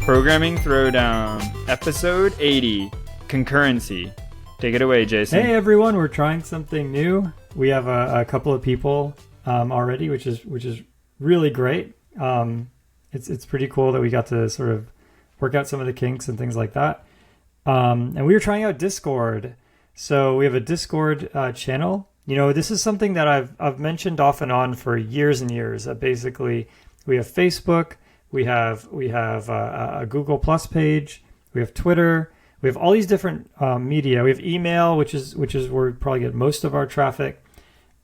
Programming Throwdown, Episode 80, Concurrency. Take it away, Jason. Hey everyone, we're trying something new. We have a couple of people already, which is really great. It's pretty cool that we got to sort of work out some of the kinks and things like that. And we were trying out Discord. So we have a Discord channel. You know, this is something that I've mentioned off and on for years and years. Basically, we have Facebook, we have a Google Plus page, we have Twitter, we have all these different media. We have email, which is where we probably get most of our traffic.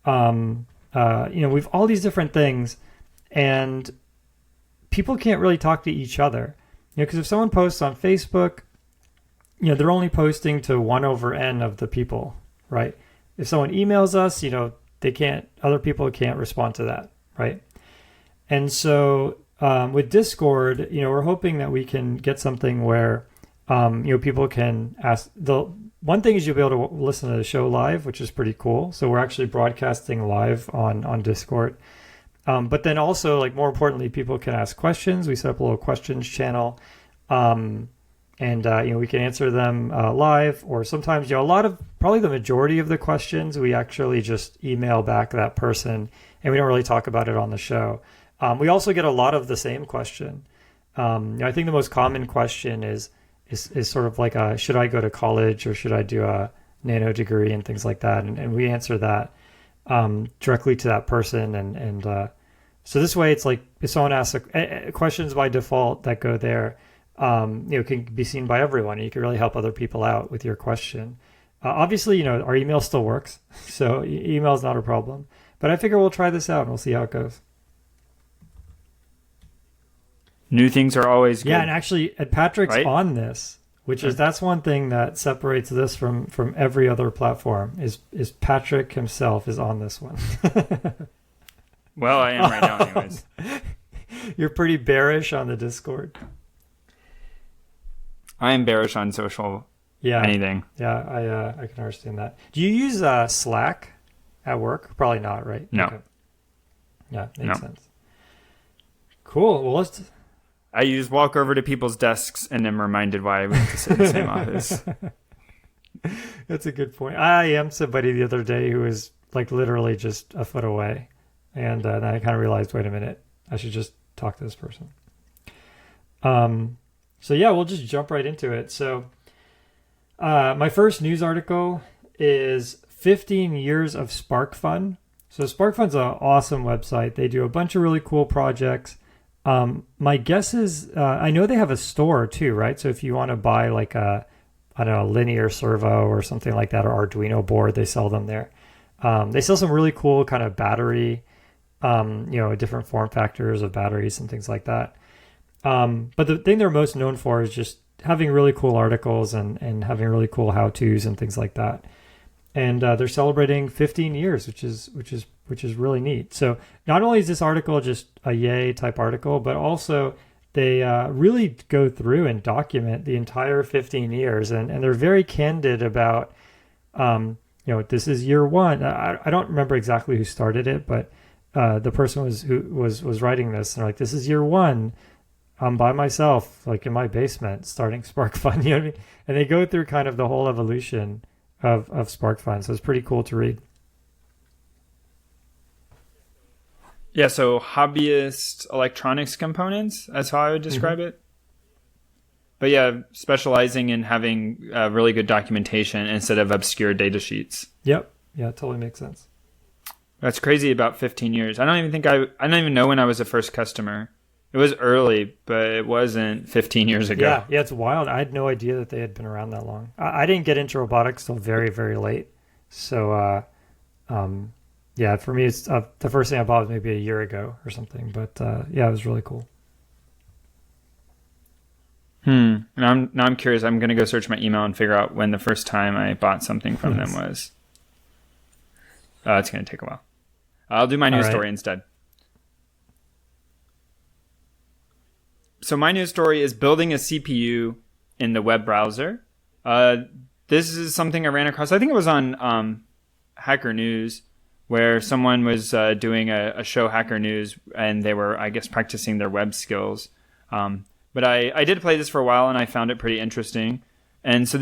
You know, we've all these different things, and people can't really talk to each other. You know, because if someone posts on Facebook, you know, they're only posting to 1/n of the people, right? If someone emails us, you know, other people can't respond to that, right? And so with Discord, you know, we're hoping that we can get something where, you know, people can ask. The one thing is you'll be able to listen to the show live, which is pretty cool. So we're actually broadcasting live on Discord. But then also, like, more importantly, people can ask questions. We set up a little questions channel. And you know, we can answer them live, or sometimes, you know, probably the majority of the questions, we actually just email back that person and we don't really talk about it on the show. We also get a lot of the same question. You know, I think the most common question is sort of like, should I go to college or should I do a nano degree and things like that? And we answer that directly to that person. And so this way, it's like if someone asks questions by default that go there, you know, can be seen by everyone. You can really help other people out with your question. Obviously, you know, our email still works, so email is not a problem. But I figure we'll try this out and we'll see how it goes. New things are always good. Yeah, and actually, Patrick's right? on this, which is that's one thing that separates this from every other platform. Is Patrick himself is on this one. Well, I am right now, anyways. You're pretty bearish on the Discord. I am bearish on social anything. Yeah, I can understand that. Do you use Slack at work? Probably not, right? No. Okay. Yeah, makes sense. Cool. Well, I walk over to people's desks and am reminded why I went to sit in the same office. That's a good point. I am somebody the other day who was like literally just a foot away, and then I kind of realized, wait a minute, I should just talk to this person. So yeah, we'll just jump right into it. So my first news article is 15 years of SparkFun. So SparkFun's an awesome website. They do a bunch of really cool projects. My guess is, I know they have a store too, right? So if you want to buy like a linear servo or something like that, or Arduino board, they sell them there. They sell some really cool kind of battery, you know, different form factors of batteries and things like that. But the thing they're most known for is just having really cool articles and having really cool how-tos and things like that. And they're celebrating 15 years, which is really neat. So not only is this article just a yay type article, but also they really go through and document the entire 15 years, and they're very candid about, you know, this is year one. I don't remember exactly who started it, but the person who was writing this, and they're like, this is year one. I'm by myself, like in my basement, starting SparkFun, you know what I mean? And they go through kind of the whole evolution of SparkFun, so it's pretty cool to read. Yeah, so hobbyist electronics components, that's how I would describe it. But yeah, specializing in having really good documentation instead of obscure data sheets. Yep, yeah, it totally makes sense. That's crazy about 15 years. I don't even know when I was a first customer. It was early, but it wasn't 15 years ago. Yeah, it's wild. I had no idea that they had been around that long. I didn't get into robotics till very, very late. So, yeah, for me, it's the first thing I bought was maybe a year ago or something. But yeah, it was really cool. And I'm curious. I'm going to go search my email and figure out when the first time I bought something from them was. It's going to take a while. I'll do my news story instead. So my news story is building a CPU in the web browser. This is something I ran across. I think it was on Hacker News, where someone was doing a show, Hacker News, and they were, I guess, practicing their web skills. But I did play this for a while, and I found it pretty interesting. And so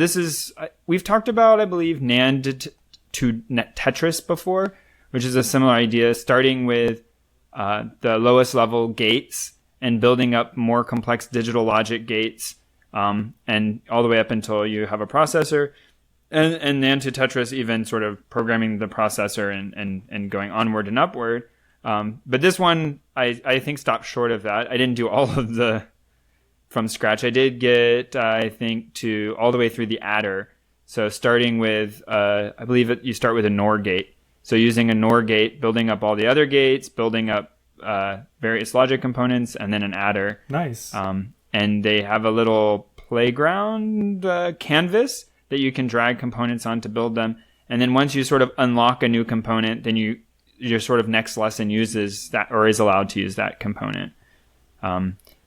we've talked about, I believe, NAND to Tetris before, which is a similar idea, starting with the lowest level gates and building up more complex digital logic gates, and all the way up until you have a processor. And NAND to Tetris, even sort of programming the processor and going onward and upward. But this one, I think, stopped short of that. I didn't do all of the from scratch. I did get, I think, to all the way through the adder. So starting with, I believe you start with a NOR gate. So using a NOR gate, building up all the other gates, building up various logic components, and then an adder. Nice. And they have a little playground canvas that you can drag components on to build them. And then once you sort of unlock a new component, then your sort of next lesson uses that, or is allowed to use that component.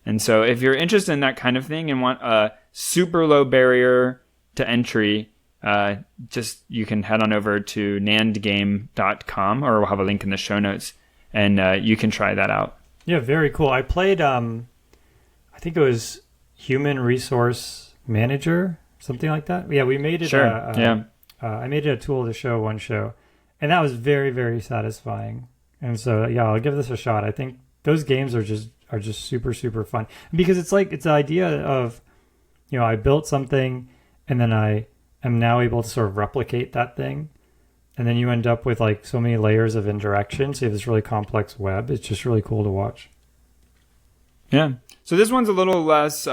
And so if you're interested in that kind of thing and want a super low barrier to entry, you can head on over to nandgame.com, or we'll have a link in the show notes, and you can try that out. Yeah, very cool. I played, I think it was Human Resource Manager, something like that. Yeah, we made it. Sure. I made it a tool to show one show, and that was very, very satisfying. And so, yeah, I'll give this a shot. I think those games are just super, super fun, because it's the idea of, I built something and then I am now able to sort of replicate that thing. And then you end up with like so many layers of indirection. So you have this really complex web. It's just really cool to watch. Yeah. So this one's a little less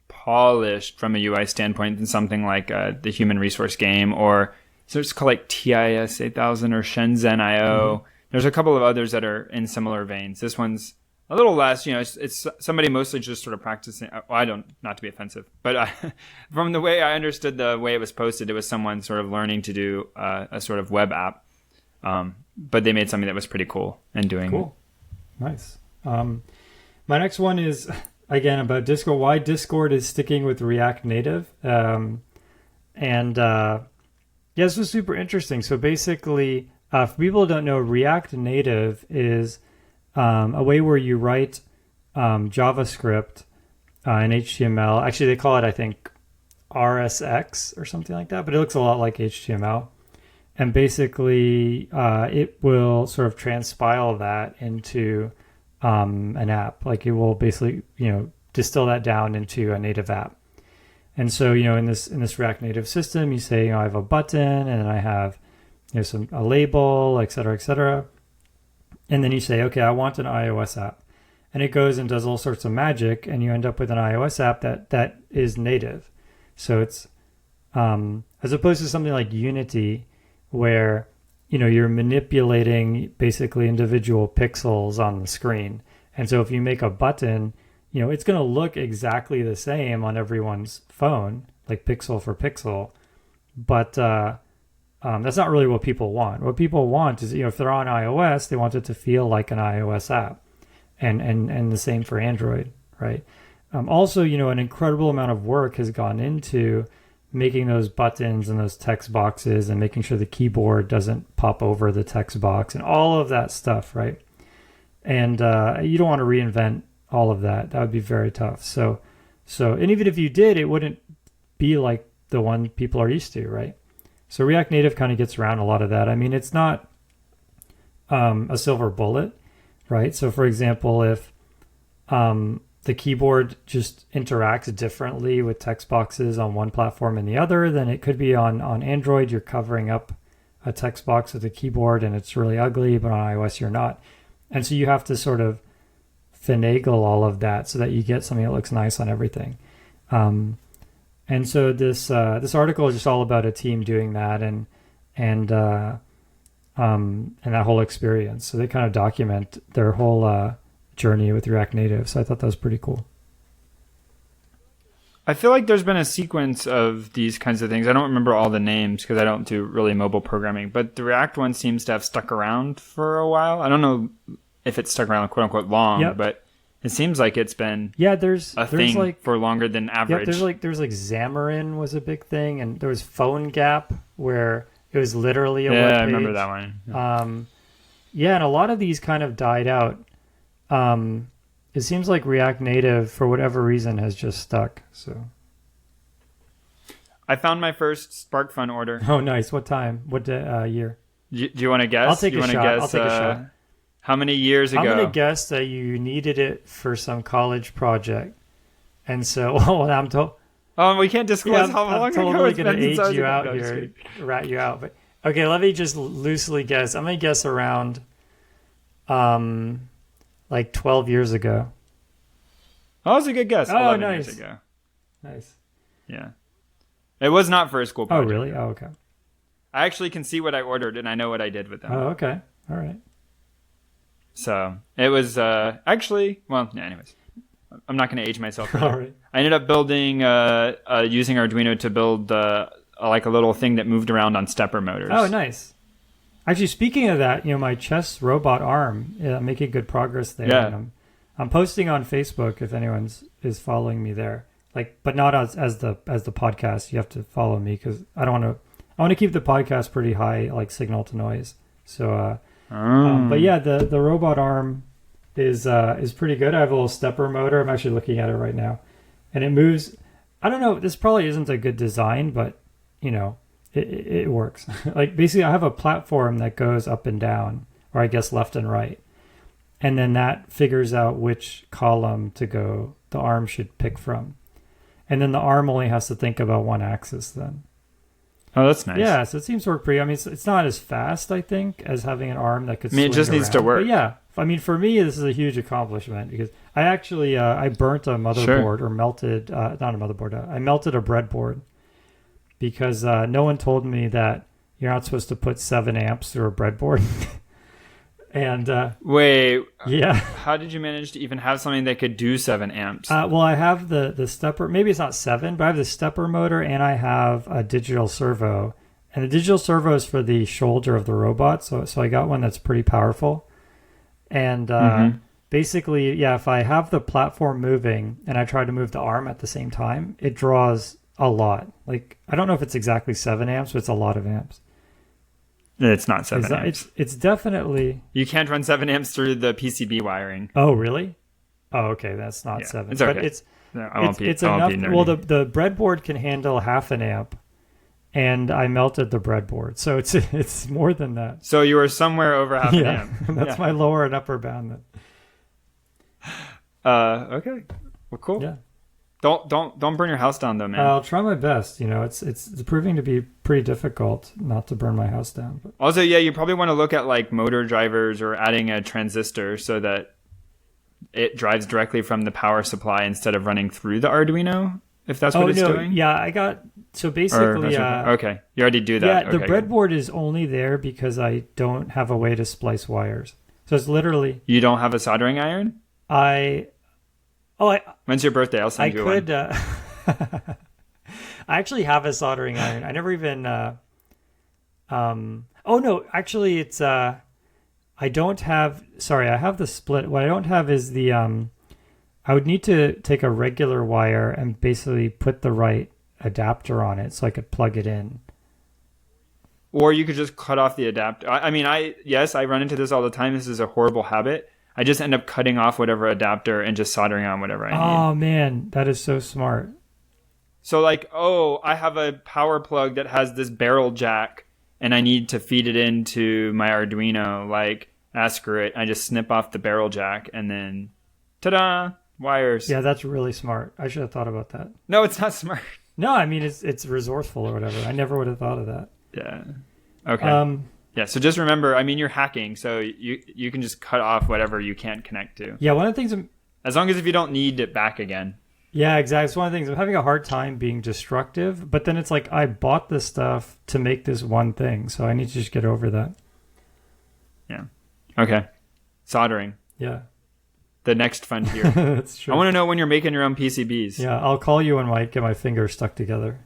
polished from a UI standpoint than something like the Human Resource game, or so it's called like TIS 8000 or Shenzhen IO. Mm-hmm. There's a couple of others that are in similar veins. This one's a little less, it's somebody mostly just sort of practicing. Well, not to be offensive, but from the way I understood the way it was posted, it was someone sort of learning to do a sort of web app. But they made something that was pretty cool and doing. Cool. Nice. My next one is, again, about Discord. Why Discord is sticking with React Native. This was super interesting. So basically, for people who don't know, React Native is a way where you write JavaScript in HTML. Actually, they call it, I think, RSX or something like that, but it looks a lot like HTML. And basically, it will sort of transpile that into an app. Like it will basically, distill that down into a native app. And so, in this React Native system, you say, I have a button, and then I have, a label, et cetera, et cetera. And then you say, okay, I want an iOS app. And it goes and does all sorts of magic, and you end up with an iOS app that is native. So it's, as opposed to something like Unity, where, you're manipulating basically individual pixels on the screen. And so if you make a button, it's going to look exactly the same on everyone's phone, like pixel for pixel. But that's not really what people want. What people want is, if they're on iOS, they want it to feel like an iOS app, and the same for Android, right? Also, an incredible amount of work has gone into making those buttons and those text boxes and making sure the keyboard doesn't pop over the text box and all of that stuff, right? And you don't want to reinvent all of that. That would be very tough. So, and even if you did, it wouldn't be like the one people are used to, right? So React Native kind of gets around a lot of that. I mean, it's not a silver bullet, right? So for example, if the keyboard just interacts differently with text boxes on one platform and the other, then it could be on Android, you're covering up a text box with a keyboard and it's really ugly, but on iOS you're not. And so you have to sort of finagle all of that so that you get something that looks nice on everything. And so this article is just all about a team doing that and that whole experience. So they kind of document their whole journey with React Native. So I thought that was pretty cool. I feel like there's been a sequence of these kinds of things. I don't remember all the names because I don't do really mobile programming, but the React one seems to have stuck around for a while. I don't know if it's stuck around quote unquote long, yep. But it seems like it's been there's thing like, for longer than average. Yeah, there's like Xamarin was a big thing, and there was PhoneGap where it was literally a web page. I remember that one. And a lot of these kind of died out. it seems like React Native, for whatever reason, has just stuck. So. I found my first SparkFun order. Oh, nice. What time? What year? Do you want to guess? I'll take a shot. I'll take a shot. How many years ago? I'm going to guess that you needed it for some college project. And so, well, I'm told. Oh, we can't disclose how long ago. I'm totally going to age you out here, rat you out. But okay, let me just loosely guess. I'm going to guess around, like 12 years ago. Oh, that's a good guess. Oh, nice. Years ago. Nice. Yeah. It was not for a school project. Oh, really? Oh, okay. I actually can see what I ordered, and I know what I did with them. Oh, okay. All right. So it was actually, well, yeah, anyways. I'm not going to age myself. All right. I ended up building, using Arduino to build like a little thing that moved around on stepper motors. Oh, nice. Actually, speaking of that, my chess robot arm, making good progress there. Yeah. And I'm posting on Facebook if anyone is following me there. Like, but not as the podcast. You have to follow me because I want to keep the podcast pretty high, like signal to noise. So, but yeah, the robot arm is pretty good. I have a little stepper motor. I'm actually looking at it right now, and it moves. I don't know. This probably isn't a good design, but it works. Like basically, I have a platform that goes up and down, or I guess left and right, and then that figures out which column the arm should pick from. And then the arm only has to think about one axis then. Oh, that's nice. Yeah, so it seems to work pretty. I mean, it's not as fast, I think, as having an arm that could. It just needs to work. But yeah, I mean, for me, this is a huge accomplishment because I actually I burnt a motherboard or melted not a motherboard. I melted a breadboard because no one told me that you're not supposed to put 7 amps through a breadboard. And wait, yeah, how did you manage to even have something that could do 7 amps? Well, I have the stepper. Maybe it's not 7, but I have the stepper motor and I have a digital servo. And the digital servo is for the shoulder of the robot. So I got one that's pretty powerful. And basically, yeah, if I have the platform moving and I try to move the arm at the same time, it draws a lot. Like, I don't know if it's exactly 7 amps, but it's a lot of amps. It's not 7 amps. It's definitely... You can't run 7 amps through the PCB wiring. Oh, really? Oh, okay. That's not 7. It's okay. But it's enough. Well, the breadboard can handle half an amp, and I melted the breadboard. So it's more than that. So you were somewhere over half an amp. That's my lower and upper bound then. Okay. Well, cool. Yeah. Don't burn your house down though, man. I'll try my best. It's proving to be pretty difficult not to burn my house down. But. Also, yeah, you probably want to look at like motor drivers or adding a transistor so that it drives directly from the power supply instead of running through the Arduino. If that's what it's doing. Yeah, I got so basically. Okay, you already do that. Yeah, the breadboard is only there because I don't have a way to splice wires. So it's literally. You don't have a soldering iron? When's your birthday? I'll send you one. I actually have a soldering iron. I never even. Oh no! Actually, it's. I don't have. Sorry, I have the split. What I don't have is the. I would need to take a regular wire and basically put the right adapter on it so I could plug it in. Or you could just cut off the adapter. I run into this all the time. This is a horrible habit. I just end up cutting off whatever adapter and just soldering on whatever I need. Oh, man. That is so smart. So like, I have a power plug that has this barrel jack and I need to feed it into my Arduino. Like, screw it. I just snip off the barrel jack and then, ta-da, wires. Yeah, that's really smart. I should have thought about that. No, it's not smart. No, I mean, it's resourceful or whatever. I never would have thought of that. Yeah. Okay. Yeah, so just remember, you're hacking, so you can just cut off whatever you can't connect to. Yeah, one of the things... As long as if you don't need it back again. Yeah, exactly. It's one of the things. I'm having a hard time being destructive, but then it's like, I bought this stuff to make this one thing, so I need to just get over that. Yeah. Okay. Soldering. Yeah. The next frontier. That's true. I want to know when you're making your own PCBs. Yeah, I'll call you when I get my fingers stuck together.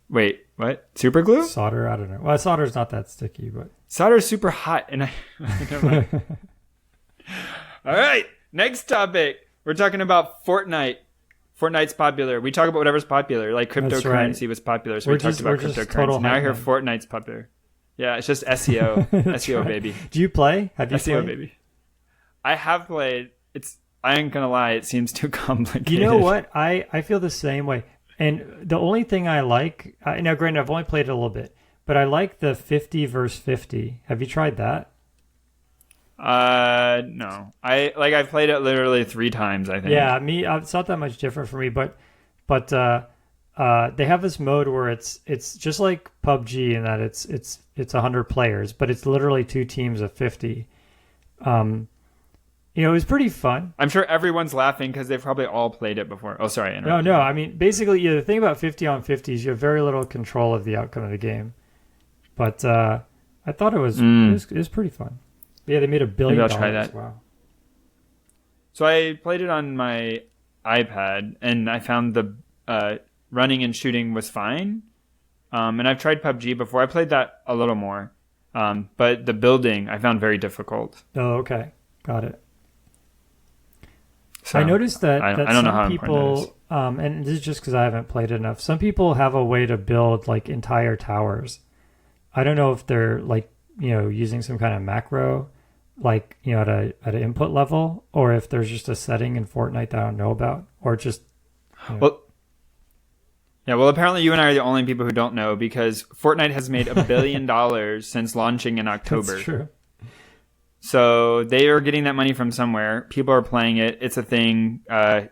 Wait, what? Super glue? Solder? I don't know. Well, solder's not that sticky, but... Solder's super hot, and All right, next topic. We're talking about Fortnite. Fortnite's popular. We talk about whatever's popular, like cryptocurrency was popular, so we talked about cryptocurrency. Now I hear Fortnite's popular. Yeah, it's just SEO. SEO, baby. Do you play? Have you SEO, played? baby. I have played. I ain't gonna lie, it seems too complicated. You know what? I feel the same way. And the only thing I like, now granted, I've only played it a little bit, but I like the 50 versus 50. Have you tried that? No. I've played it literally 3 times, I think. Yeah, it's not that much different for me, but they have this mode where it's just like PUBG in that it's 100 players, but it's literally 2 teams of 50. It was pretty fun. I'm sure everyone's laughing because they've probably all played it before. Oh, sorry. No. I mean, basically, the thing about 50 on 50 is you have very little control of the outcome of the game. But I thought it was pretty fun. Yeah, they made $1 billion. Maybe I'll try that. Wow. So I played it on my iPad, and I found the running and shooting was fine. And I've tried PUBG before. I played that a little more. But the building I found very difficult. Oh, okay. Got it. So, I noticed that I don't know how some people, and this is just because I haven't played it enough, some people have a way to build like entire towers. I don't know if they're using some kind of macro, at an input level, or if there's just a setting in Fortnite that I don't know about, or just. Well, apparently you and I are the only people who don't know, because Fortnite has made $1 billion since launching in October. That's true. So they are getting that money from somewhere. People are playing it. It's a thing.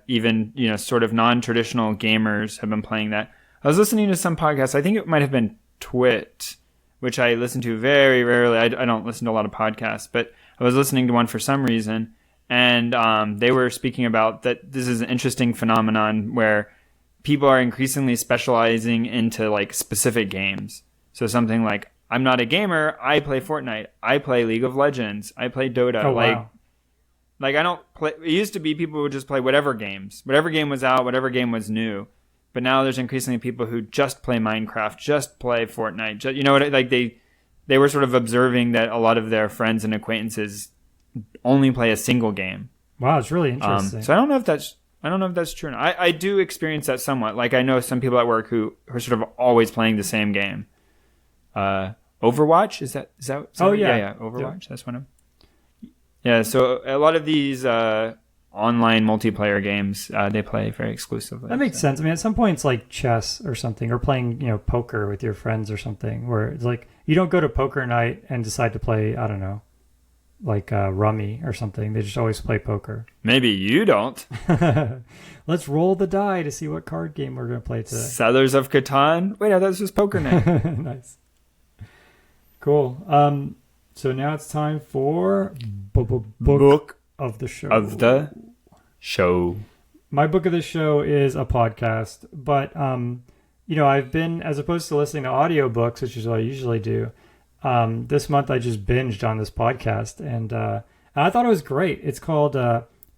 Even, sort of non-traditional gamers have been playing that. I was listening to some podcasts. I think it might have been Twit, which I listen to very rarely. I don't listen to a lot of podcasts, but I was listening to one for some reason. And they were speaking about that this is an interesting phenomenon where people are increasingly specializing into like specific games. So something like, I'm not a gamer, I play Fortnite, I play League of Legends, I play Dota. Oh, wow. Like I don't play. It used to be people would just play whatever game was out, whatever game was new. But now there's increasingly people who just play Minecraft, just play Fortnite. Like they were sort of observing that a lot of their friends and acquaintances only play a single game. Wow, it's really interesting. So I don't know if that's true. I do experience that somewhat. Like I know some people at work who are sort of always playing the same game. Overwatch is that oh yeah Overwatch. Yeah. That's one of them. Yeah, so a lot of these online multiplayer games they play very exclusively. That makes sense. I mean, at some point it's like chess or something, or playing poker with your friends or something, where it's like you don't go to poker night and decide to play, I don't know, like rummy or something. They just always play poker. Maybe you don't. Let's roll the die to see what card game we're going to play today. Settlers of Catan. Wait, I thought this was poker night. Nice. Cool. So now it's time for book of the show. My book of the show is a podcast, but I've been, as opposed to listening to audiobooks, which is what I usually do, this month I just binged on this podcast, and I thought it was great. It's called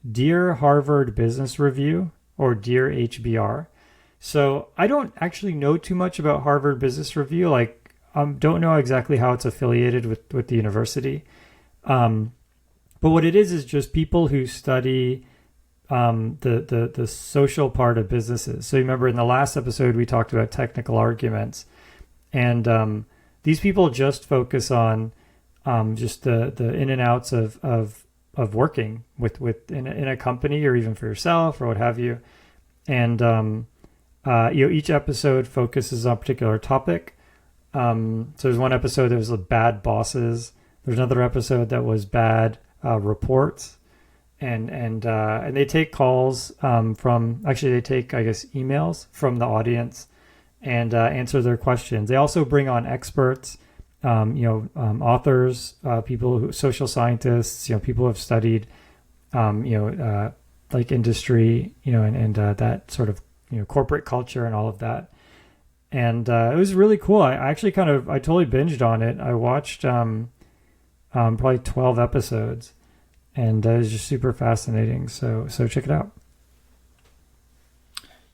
Dear Harvard Business Review, or Dear HBR. So I don't actually know too much about Harvard Business Review. Don't know exactly how it's affiliated with the university. But what it is just people who study the social part of businesses. So you remember in the last episode, we talked about technical arguments, and these people just focus on just the in and outs of working in a company, or even for yourself or what have you. And each episode focuses on a particular topic. So there's one episode that was bad bosses. There's another episode that was bad reports, and they take calls they take, I guess, emails from the audience and answer their questions. They also bring on experts, authors, social scientists, people who have studied, like industry, and that sort of corporate culture and all of that. And it was really cool. I actually I totally binged on it. I watched probably 12 episodes, and it was just super fascinating. So check it out.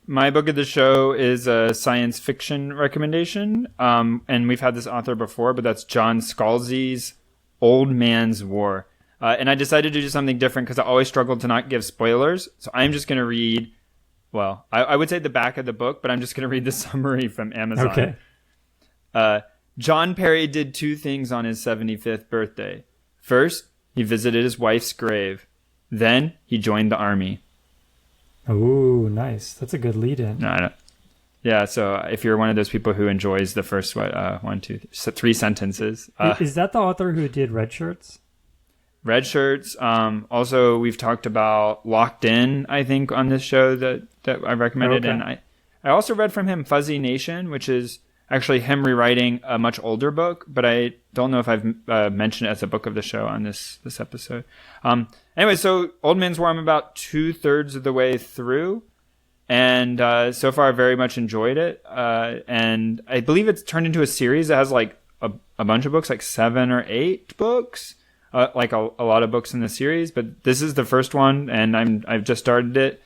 My book of the show is a science fiction recommendation, and we've had this author before, but that's John Scalzi's Old Man's War. And I decided to do something different because I always struggled to not give spoilers. So I'm just going to read... Well, I would say the back of the book, but I'm just going to read the summary from Amazon. Okay. John Perry did 2 things on his 75th birthday. First, he visited his wife's grave. Then he joined the army. Oh, nice. That's a good lead-in. No, I don't. Yeah, so if you're one of those people who enjoys the first, three sentences. Is that the author who did Red Shirts? Red Shirts. Also, we've talked about Locked In, I think, on this show that I recommended. Okay. And I also read from him Fuzzy Nation, which is actually him rewriting a much older book, but I don't know if I've mentioned it as a book of the show on this episode. Anyway, so Old Man's War, I'm about 2/3 of the way through. And so far, I very much enjoyed it. And I believe it's turned into a series that has like a bunch of books, like 7 or 8 books, like a lot of books in the series. But this is the first one, and I've just started it.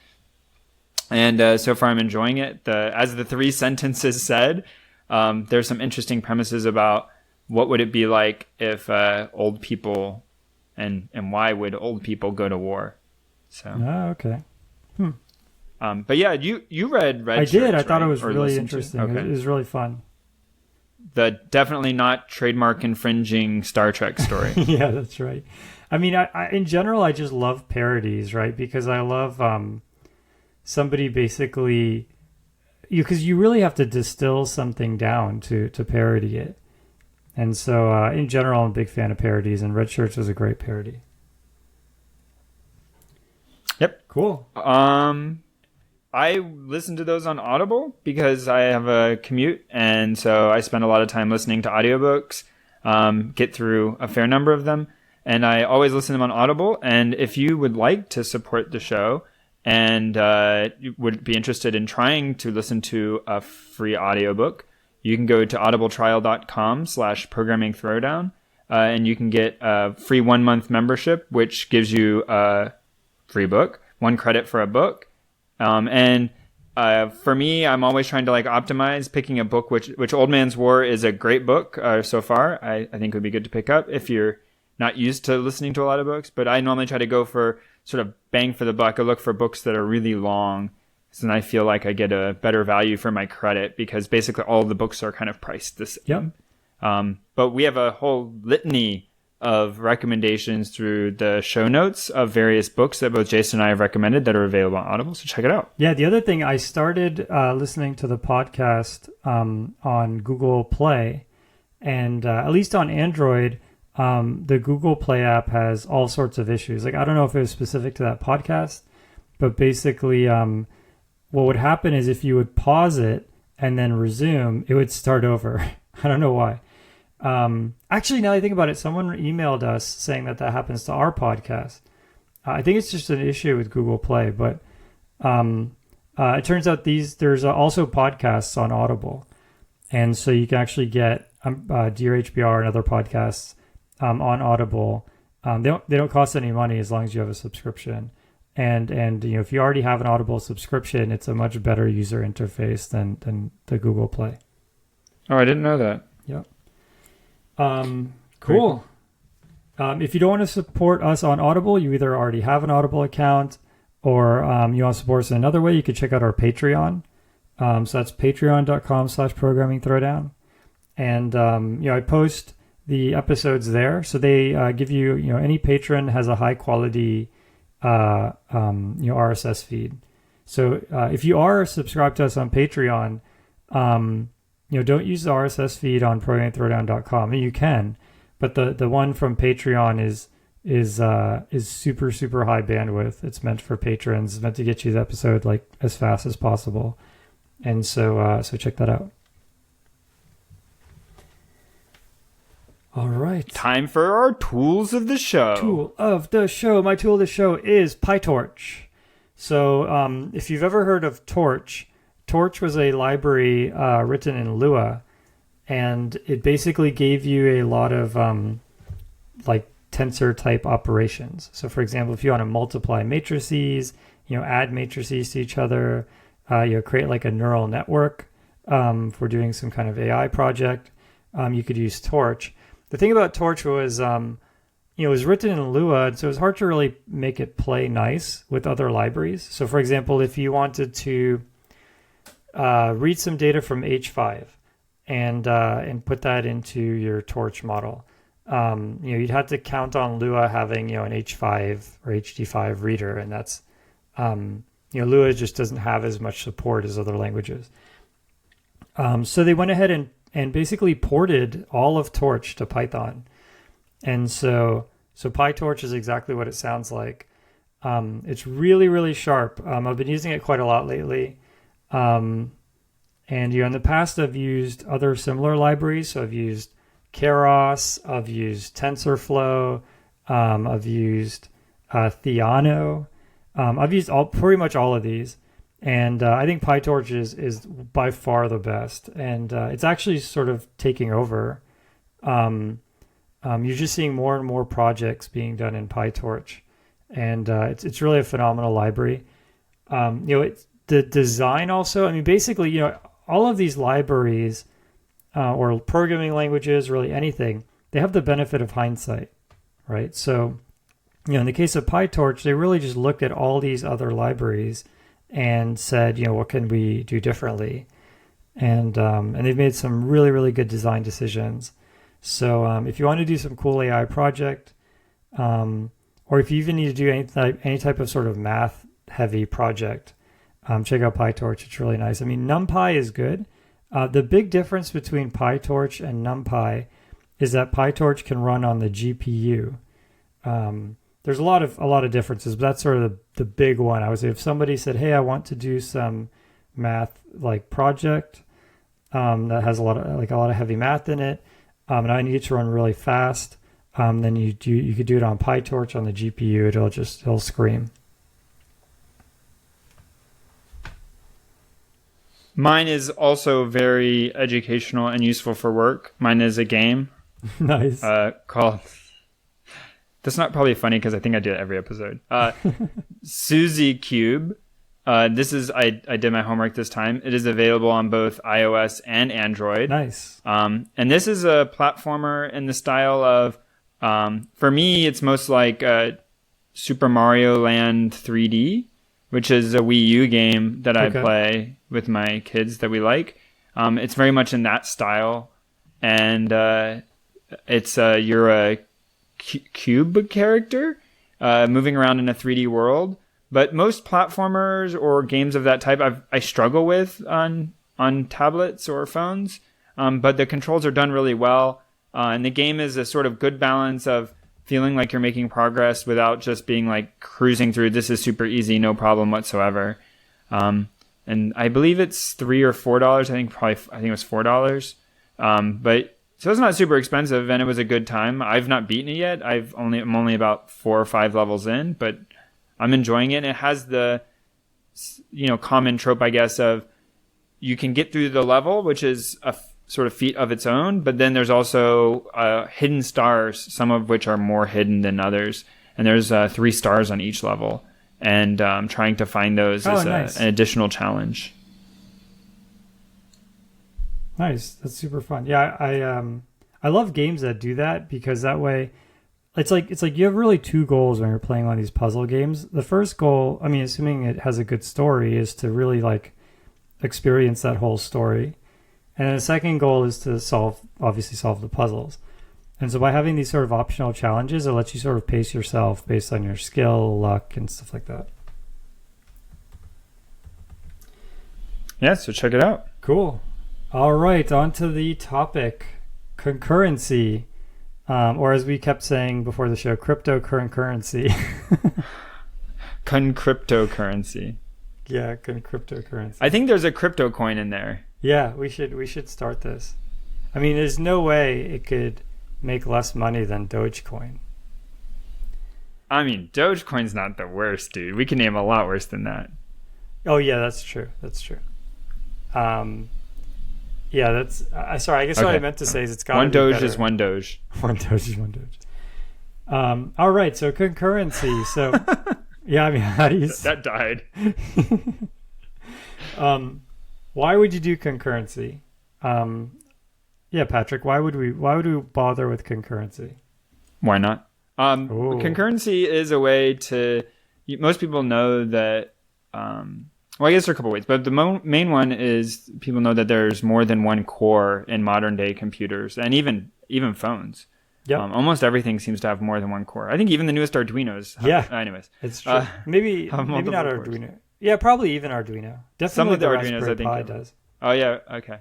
And so far, I'm enjoying it. As the 3 sentences said, there's some interesting premises about what would it be like if old people and why would old people go to war. So. Oh, okay. But yeah, you read Red Shirts, I did. I thought right? it was Or really listened to? interesting. Okay. It was really fun. The definitely not trademark infringing Star Trek story. Yeah, that's right. I mean, I in general, I just love parodies, right? Because I love somebody basically, because you really have to distill something down to parody it. And so, in general, I'm a big fan of parodies, and Red Shirts was a great parody. Yep. Cool. I listen to those on Audible because I have a commute, and so I spend a lot of time listening to audiobooks, get through a fair number of them, and I always listen to them on Audible. And if you would like to support the show and you would be interested in trying to listen to a free audiobook, you can go to audibletrial.com/programming throwdown, and you can get a free 1-month membership, which gives you a free book, 1 credit for a book. And for me, I'm always trying to like optimize picking a book, which Old Man's War is a great book so far. I think it would be good to pick up if you're not used to listening to a lot of books. But I normally try to go for sort of bang for the buck. I look for books that are really long, so then I feel like I get a better value for my credit because basically all of the books are kind of priced the same. Yep. But we have a whole litany of recommendations through the show notes of various books that both Jason and I have recommended that are available on Audible. So check it out. Yeah, the other thing, I started listening to the podcast on Google Play, and at least on Android, the Google Play app has all sorts of issues. Like, I don't know if it was specific to that podcast, but basically what would happen is if you would pause it and then resume, it would start over. I don't know why. Actually, now that I think about it, someone emailed us saying that happens to our podcast. I think it's just an issue with Google Play, but it turns out there's also podcasts on Audible, and so you can actually get Dear HBR and other podcasts on Audible. They don't cost any money as long as you have a subscription, and if you already have an Audible subscription, it's a much better user interface than the Google Play. Oh, I didn't know that. Yep. Cool. If you don't want to support us on Audible, you either already have an Audible account or you want to support us in another way, you can check out our Patreon. So that's patreon.com/programming throwdown. And, I post the episodes there. So they give you, any patron has a high quality, RSS feed. So if you are subscribed to us on Patreon, don't use the RSS feed on programmingthrowdown.com. I mean, you can, but the one from Patreon is super, super high bandwidth. It's meant for patrons. It's meant to get you the episode like as fast as possible. And so check that out. All right. Time for our tools of the show. Tool of the show. My tool of the show is PyTorch. So if you've ever heard of Torch, Torch was a library written in Lua, and it basically gave you a lot of tensor type operations. So for example, if you want to multiply matrices, add matrices to each other, create like a neural network for doing some kind of AI project, you could use Torch. The thing about Torch was, it was written in Lua, and so it was hard to really make it play nice with other libraries. So for example, if you wanted to read some data from H5 and put that into your Torch model, You'd have to count on Lua having, an H5 or HD5 reader, and that's, Lua just doesn't have as much support as other languages. So they went ahead and basically ported all of Torch to Python. And so PyTorch is exactly what it sounds like. It's really, really sharp. I've been using it quite a lot lately. And in the past, I've used other similar libraries. So I've used Keras, I've used TensorFlow, I've used Theano. I've used pretty much all of these. And I think PyTorch is by far the best. And it's actually sort of taking over. You're just seeing more and more projects being done in PyTorch. And it's really a phenomenal library. It's the design also. I mean, basically, all of these libraries or programming languages, really anything, they have the benefit of hindsight, right? So, in the case of PyTorch, they really just looked at all these other libraries and said, what can we do differently? And they've made some really, really good design decisions. So if you want to do some cool AI project, or if you even need to do any type of sort of math-heavy project, check out PyTorch. It's really nice. I mean, NumPy is good. The big difference between PyTorch and NumPy is that PyTorch can run on the GPU. There's a lot of differences, but that's sort of the big one. I would say if somebody said, "Hey, I want to do some math project that has a lot of heavy math in it, and I need it to run really fast," then you could do it on PyTorch on the GPU. It'll scream. Mine is also very educational and useful for work. Mine is a game. Nice. Called. That's not probably funny because I think I do it every episode. Suzy Cube. I did my homework this time. It is available on both iOS and Android. Nice. And this is a platformer in the style of, for me, it's most like Super Mario Land 3D, which is a Wii U game that I play with my kids that we like. It's very much in that style. And you're a cube character moving around in a 3D world. But most platformers or games of that type I struggle with on tablets or phones. But the controls are done really well. And the game is a sort of good balance of feeling like you're making progress without just being like cruising through. This is super easy, no problem whatsoever. And I believe it's $3 or $4. I think it was $4. But so it's not super expensive, and it was a good time. I've not beaten it yet. I'm only about 4 or 5 levels in, but I'm enjoying it. And it has the common trope, I guess, of you can get through the level, which is a sort of feat of its own, but then there's also hidden stars, some of which are more hidden than others. And there's 3 stars on each level, and trying to find those is nice. An additional challenge. Nice. That's super fun. Yeah, I love games that do that, because that way it's like you have really 2 goals when you're playing on these puzzle games. The first goal, I mean, assuming it has a good story, is to really experience that whole story. And then the second goal is to solve the puzzles. And so by having these sort of optional challenges, it lets you sort of pace yourself based on your skill, luck, and stuff like that. Yeah, so check it out. Cool. All right, on to the topic, concurrency, or as we kept saying before the show, cryptocurrency. Concryptocurrency. Yeah, concryptocurrency. I think there's a crypto coin in there. Yeah, we should start this. I mean, there's no way it could make less money than Dogecoin. I mean, Dogecoin's not the worst, dude. We can name a lot worse than that. Oh yeah, that's true. Yeah, that's. Sorry, I guess what I meant to say is it's got one to be Doge better. is one Doge. One Doge is one Doge. All right, so concurrency. So, yeah, I mean, how do you? That died. Why would you do concurrency? Yeah, Patrick. Why would we bother with concurrency? Why not? Concurrency is a way to. Most people know that. Well, I guess there are a couple ways, but the main one is people know that there's more than one core in modern day computers and even phones. Yep. Almost everything seems to have more than one core. I think even the newest Arduinos have, anyways. It's true. Maybe not cores. Arduino. Yeah, probably even Arduino. Definitely some of the Arduinos, Raspberry I think. Pi does. Oh, yeah. Okay.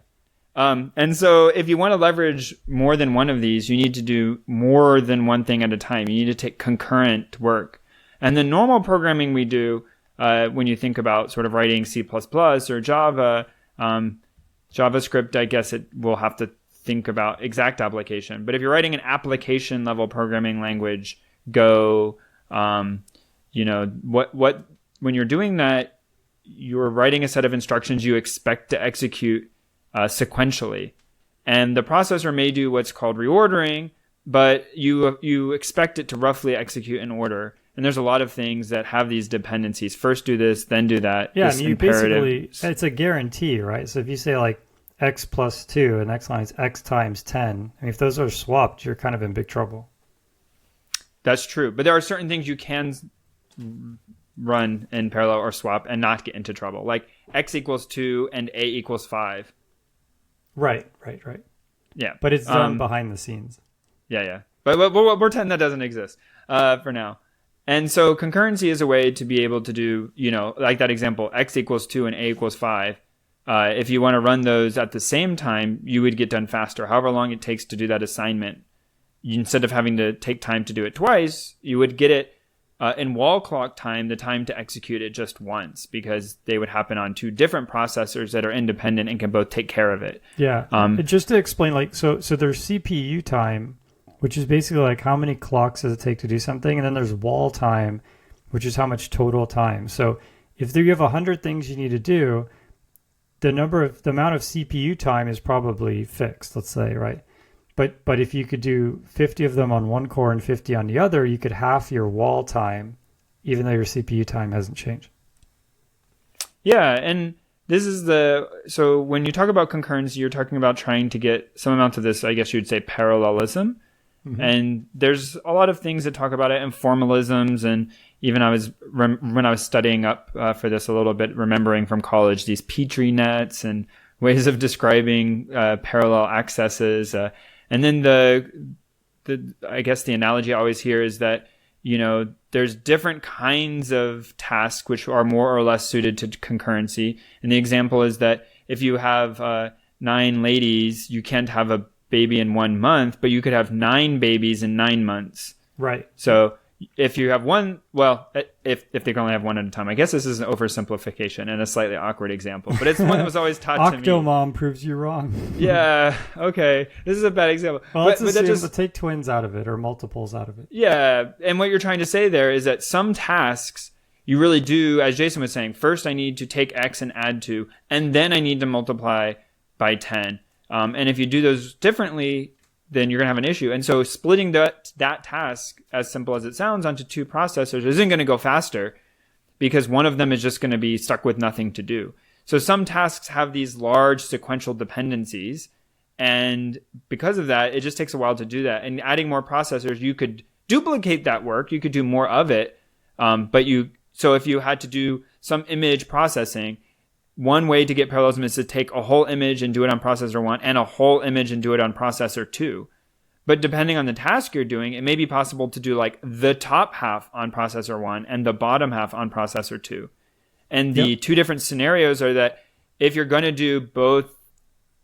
And so if you want to leverage more than one of these, you need to do more than one thing at a time. You need to take concurrent work. And the normal programming we do, when you think about sort of writing C++ or Java, JavaScript, I guess it will have to think about exact application. But if you're writing an application level programming language, Go, when you're doing that, you're writing a set of instructions you expect to execute sequentially. And the processor may do what's called reordering, but you expect it to roughly execute in order. And there's a lot of things that have these dependencies. First do this, then do that. Yeah, you basically, it's a guarantee, right? So if you say like x plus 2 and next line is x times 10, if those are swapped, you're kind of in big trouble. That's true. But there are certain things you can run in parallel or swap and not get into trouble. Like x equals 2 and a equals 5. Right. Yeah. But it's done behind the scenes. Yeah. But we'll pretend that doesn't exist for now. And so concurrency is a way to be able to do, like that example, x equals 2 and a equals 5. If you want to run those at the same time, you would get done faster. However long it takes to do that assignment, instead of having to take time to do it twice, you would get it in wall clock time, the time to execute it just once, because they would happen on two different processors that are independent and can both take care of it. Yeah. Just to explain, so there's CPU time, which is basically like how many clocks does it take to do something, and then there's wall time, which is how much total time. So if you have 100 things you need to do, the amount of CPU time is probably fixed, let's say, right? But if you could do 50 of them on one core and 50 on the other, you could half your wall time, even though your CPU time hasn't changed. Yeah, and this is so when you talk about concurrency, you're talking about trying to get some amount of this, I guess you'd say, parallelism. Mm-hmm. And there's a lot of things that talk about it, and formalisms, and even when I was studying up for this a little bit, remembering from college these Petri nets and ways of describing parallel accesses. And then I guess the analogy I always hear is that, there's different kinds of tasks which are more or less suited to concurrency. And the example is that if you have 9 ladies, you can't have a baby in 1 month, but you could have 9 babies in 9 months. Right. So if you have one, if they can only have one at a time, I guess this is an oversimplification and a slightly awkward example, but it's one that was always taught to me. Octomom proves you wrong. Yeah. Okay. This is a bad example. Well, let's assume take twins out of it or multiples out of it. Yeah. And what you're trying to say there is that some tasks you really do, as Jason was saying, first I need to take X and add 2, and then I need to multiply by 10. And if you do those differently, then you're going to have an issue. And so splitting that task, as simple as it sounds, onto 2 processors isn't going to go faster, because one of them is just going to be stuck with nothing to do. So some tasks have these large sequential dependencies, and because of that, it just takes a while to do that. And adding more processors, you could duplicate that work. You could do more of it. So if you had to do some image processing, one way to get parallelism is to take a whole image and do it on processor 1 and a whole image and do it on processor 2. But depending on the task you're doing, it may be possible to do like the top half on processor 1 and the bottom half on processor 2. And the two different scenarios are that if you're going to do both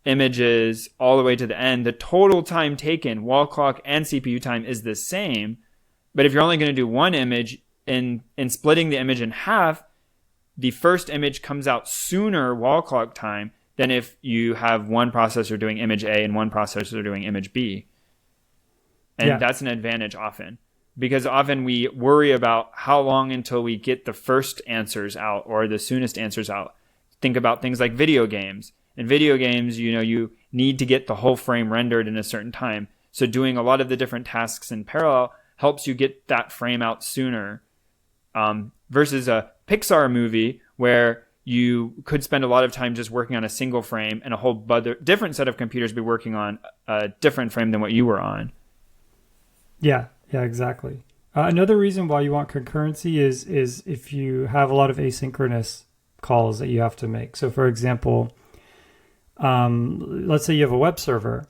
images all the way to the end, the total time taken, wall clock and CPU time, is the same. But if you're only going to do one image, in splitting the image in half, the first image comes out sooner wall clock time than if you have one processor doing image A and one processor doing image B. And that's an advantage often, because often we worry about how long until we get the first answers out or the soonest answers out. Think about things like video games. In video games, you need to get the whole frame rendered in a certain time. So doing a lot of the different tasks in parallel helps you get that frame out sooner. Versus a Pixar movie where you could spend a lot of time just working on a single frame and a whole different set of computers be working on a different frame than what you were on. Yeah, exactly. Another reason why you want concurrency is if you have a lot of asynchronous calls that you have to make. So for example, let's say you have a web server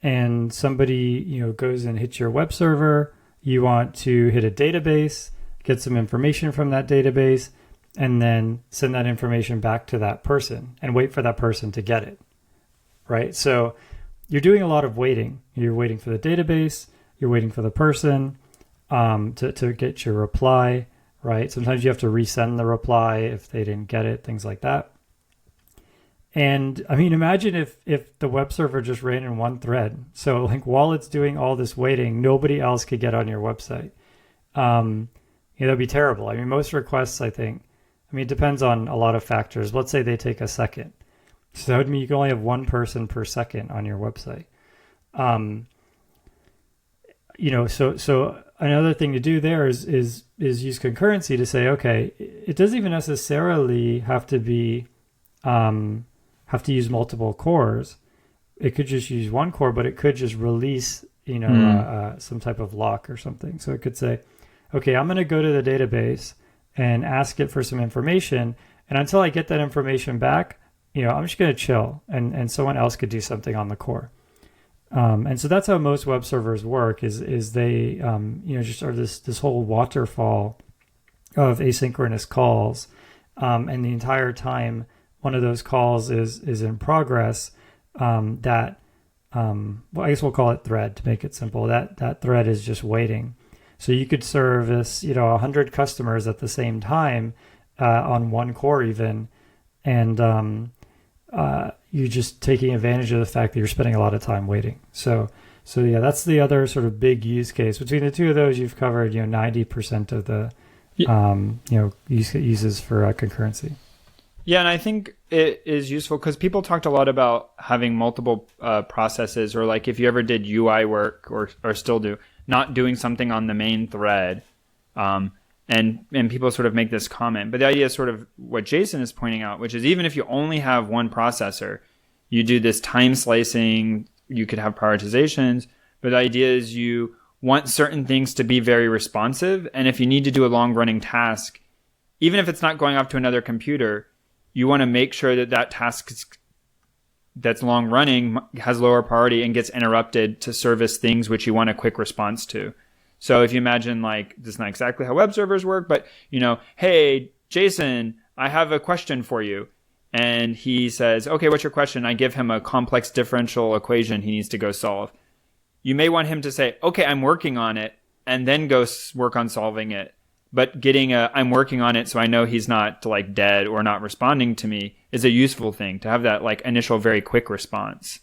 and somebody, goes and hits your web server. You want to hit a database, get some information from that database, and then send that information back to that person and wait for that person to get it, right? So you're doing a lot of waiting. You're waiting for the database, you're waiting for the person to get your reply, right? Sometimes you have to resend the reply if they didn't get it, things like that. And I mean, imagine if the web server just ran in one thread. So like while it's doing all this waiting, nobody else could get on your website. That'd be terrible. I mean, most requests, it depends on a lot of factors. Let's say they take a second. So that would mean you can only have one person per second on your website. So another thing to do there is use concurrency to say, okay, it doesn't even necessarily have to use multiple cores. It could just use one core, but it could just release, some type of lock or something. So it could say, okay, I'm going to go to the database and ask it for some information. And until I get that information back, I'm just going to chill and someone else could do something on the core. And so that's how most web servers work is they, just are this whole waterfall of asynchronous calls. And the entire time one of those calls is in progress, I guess we'll call it thread to make it simple. That thread is just waiting. So you could service, 100 customers at the same time on one core even, and you're just taking advantage of the fact that you're spending a lot of time waiting. So yeah, that's the other sort of big use case. Between the two of those, you've covered 90% of the uses for concurrency. Yeah, and I think it is useful because people talked a lot about having multiple processes, or like if you ever did UI work or still do, not doing something on the main thread. And people sort of make this comment. But the idea is sort of what Jason is pointing out, which is even if you only have one processor, you do this time slicing, you could have prioritizations. But the idea is you want certain things to be very responsive. And if you need to do a long running task, even if it's not going off to another computer, you want to make sure that task that's long running has lower priority and gets interrupted to service things which you want a quick response to. So if you imagine, like, this is not exactly how web servers work, but, hey, Jason, I have a question for you. And he says, okay, what's your question? I give him a complex differential equation he needs to go solve. You may want him to say, okay, I'm working on it, and then go work on solving it. But getting I'm working on it so I know he's not like dead or not responding to me is a useful thing, to have that like initial very quick response.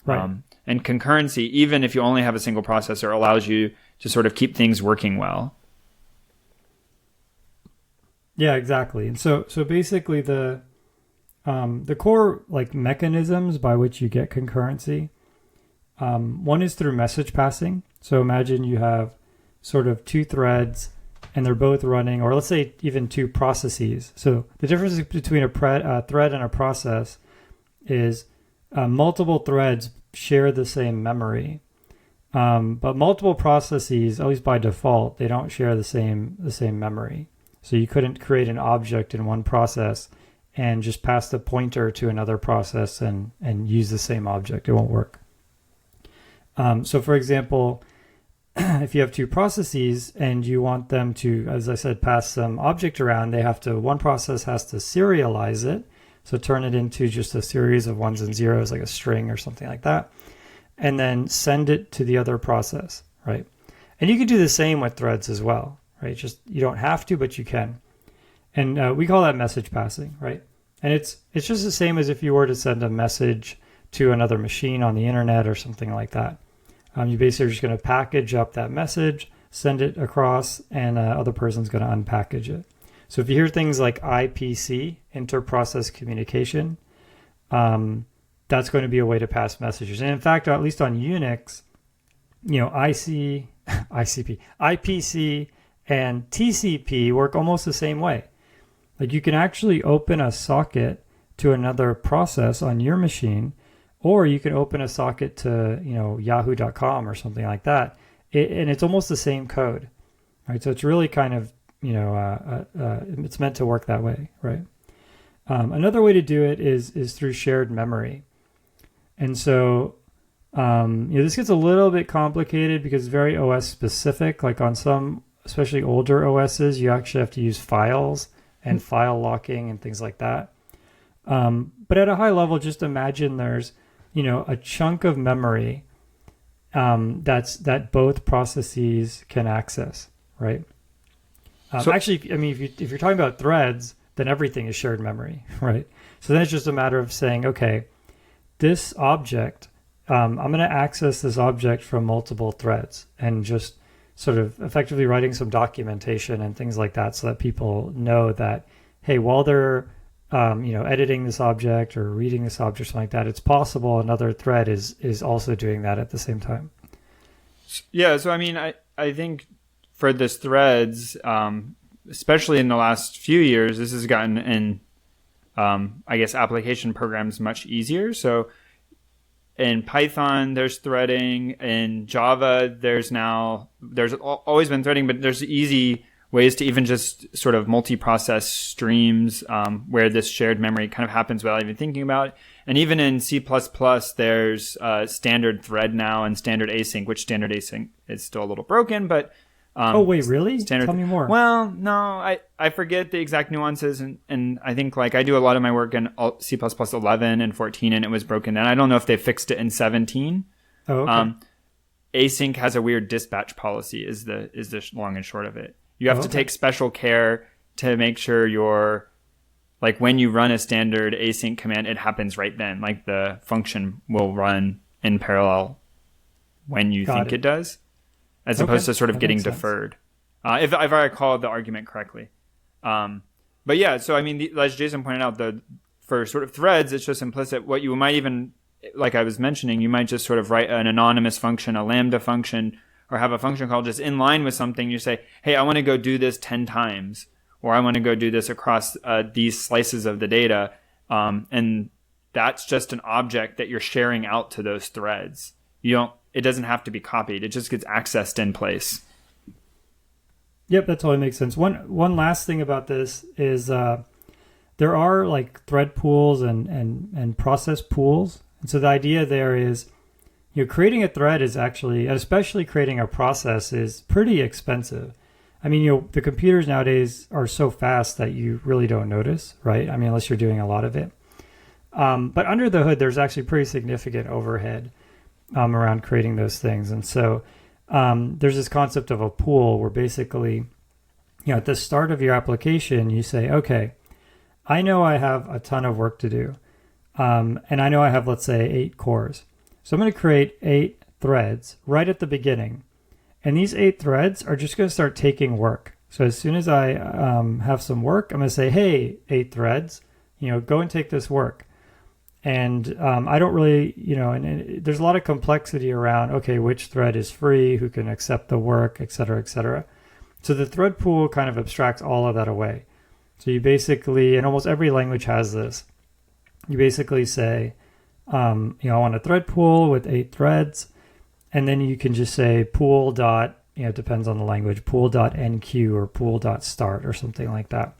Right. And concurrency, even if you only have a single processor, allows you to sort of keep things working well. Yeah, exactly. And so basically the core like mechanisms by which you get concurrency, one is through message passing. So imagine you have sort of two threads and they're both running, or let's say even two processes. So the difference between a thread and a process is multiple threads share the same memory. But multiple processes, at least by default, they don't share the same memory. So you couldn't create an object in one process and just pass the pointer to another process and use the same object. It won't work. So for example, if you have two processes and you want them to, as I said, pass some object around, one process has to serialize it. So turn it into just a series of ones and zeros, like a string or something like that, and then send it to the other process, right? And you can do the same with threads as well, right? Just you don't have to, but you can. And we call that message passing, right? And it's just the same as if you were to send a message to another machine on the internet or something like that. You basically are just going to package up that message, send it across, and the other person's going to unpackage it. So if you hear things like IPC, inter-process communication, that's going to be a way to pass messages. And in fact, at least on Unix, IPC and TCP work almost the same way. Like you can actually open a socket to another process on your machine, or you can open a socket to yahoo.com or something like that, and it's almost the same code, right? So it's really kind of it's meant to work that way, right? Another way to do it is through shared memory, and so This gets a little bit complicated because it's very OS specific. Like on some, especially older OSs, you actually have to use files and file locking and things like that. But at a high level, just imagine there's, a chunk of memory that both processes can access, right? Actually, I mean, if you're talking about threads, then everything is shared memory, right? So then it's just a matter of saying, okay, this object, I'm going to access this object from multiple threads, and just sort of effectively writing some documentation and things like that so that people know that, hey, while they're editing this object or reading this object, something like that, it's possible another thread is also doing that at the same time. Yeah, so I mean, I think for this threads, especially in the last few years, this has gotten in, I guess, application programs much easier. So in Python, there's threading. In Java, there's always been threading, but there's easy ways to even just sort of multi-process streams where this shared memory kind of happens without even thinking about it. And even in C++, there's standard thread now and standard async, which standard async is still a little broken, but oh, wait, really? Tell me more. Well, no, I forget the exact nuances, and I think like I do a lot of my work in C++ 11 and 14, and it was broken then. I don't know if they fixed it in 17. Oh, okay. Async has a weird dispatch policy is the long and short of it. You have to take special care to make sure like when you run a standard async command, it happens right then. Like the function will run in parallel when you think it does, as opposed to sort of getting deferred. If I recall the argument correctly. But yeah, so I mean, as Jason pointed out, for sort of threads, it's just implicit. What you might even, like I was mentioning, you might just sort of write an anonymous function, a Lambda function, or have a function call just in line with something. You say, hey, I want to go do this 10 times, or I want to go do this across these slices of the data. And that's just an object that you're sharing out to those threads. It doesn't have to be copied. It just gets accessed in place. Yep, that totally makes sense. One last thing about this is there are like thread pools and process pools. And so the idea there is, creating a thread is actually, especially creating a process, is pretty expensive. I mean, the computers nowadays are so fast that you really don't notice, right? I mean, unless you're doing a lot of it. But under the hood, there's actually pretty significant overhead around creating those things. And so there's this concept of a pool where basically, at the start of your application, you say, okay, I know I have a ton of work to do. And I know I have, let's say, 8 cores. So I'm going to create 8 threads right at the beginning. And these 8 threads are just going to start taking work. So as soon as I have some work, I'm going to say, hey, 8 threads, go and take this work. And I don't really, and there's a lot of complexity around, okay, which thread is free, who can accept the work, et cetera, et cetera. So the thread pool kind of abstracts all of that away. So you basically, and almost every language has this, you basically say, I want a thread pool with 8 threads. And then you can just say pool dot, it depends on the language, pool dot enqueue or pool dot start or something like that.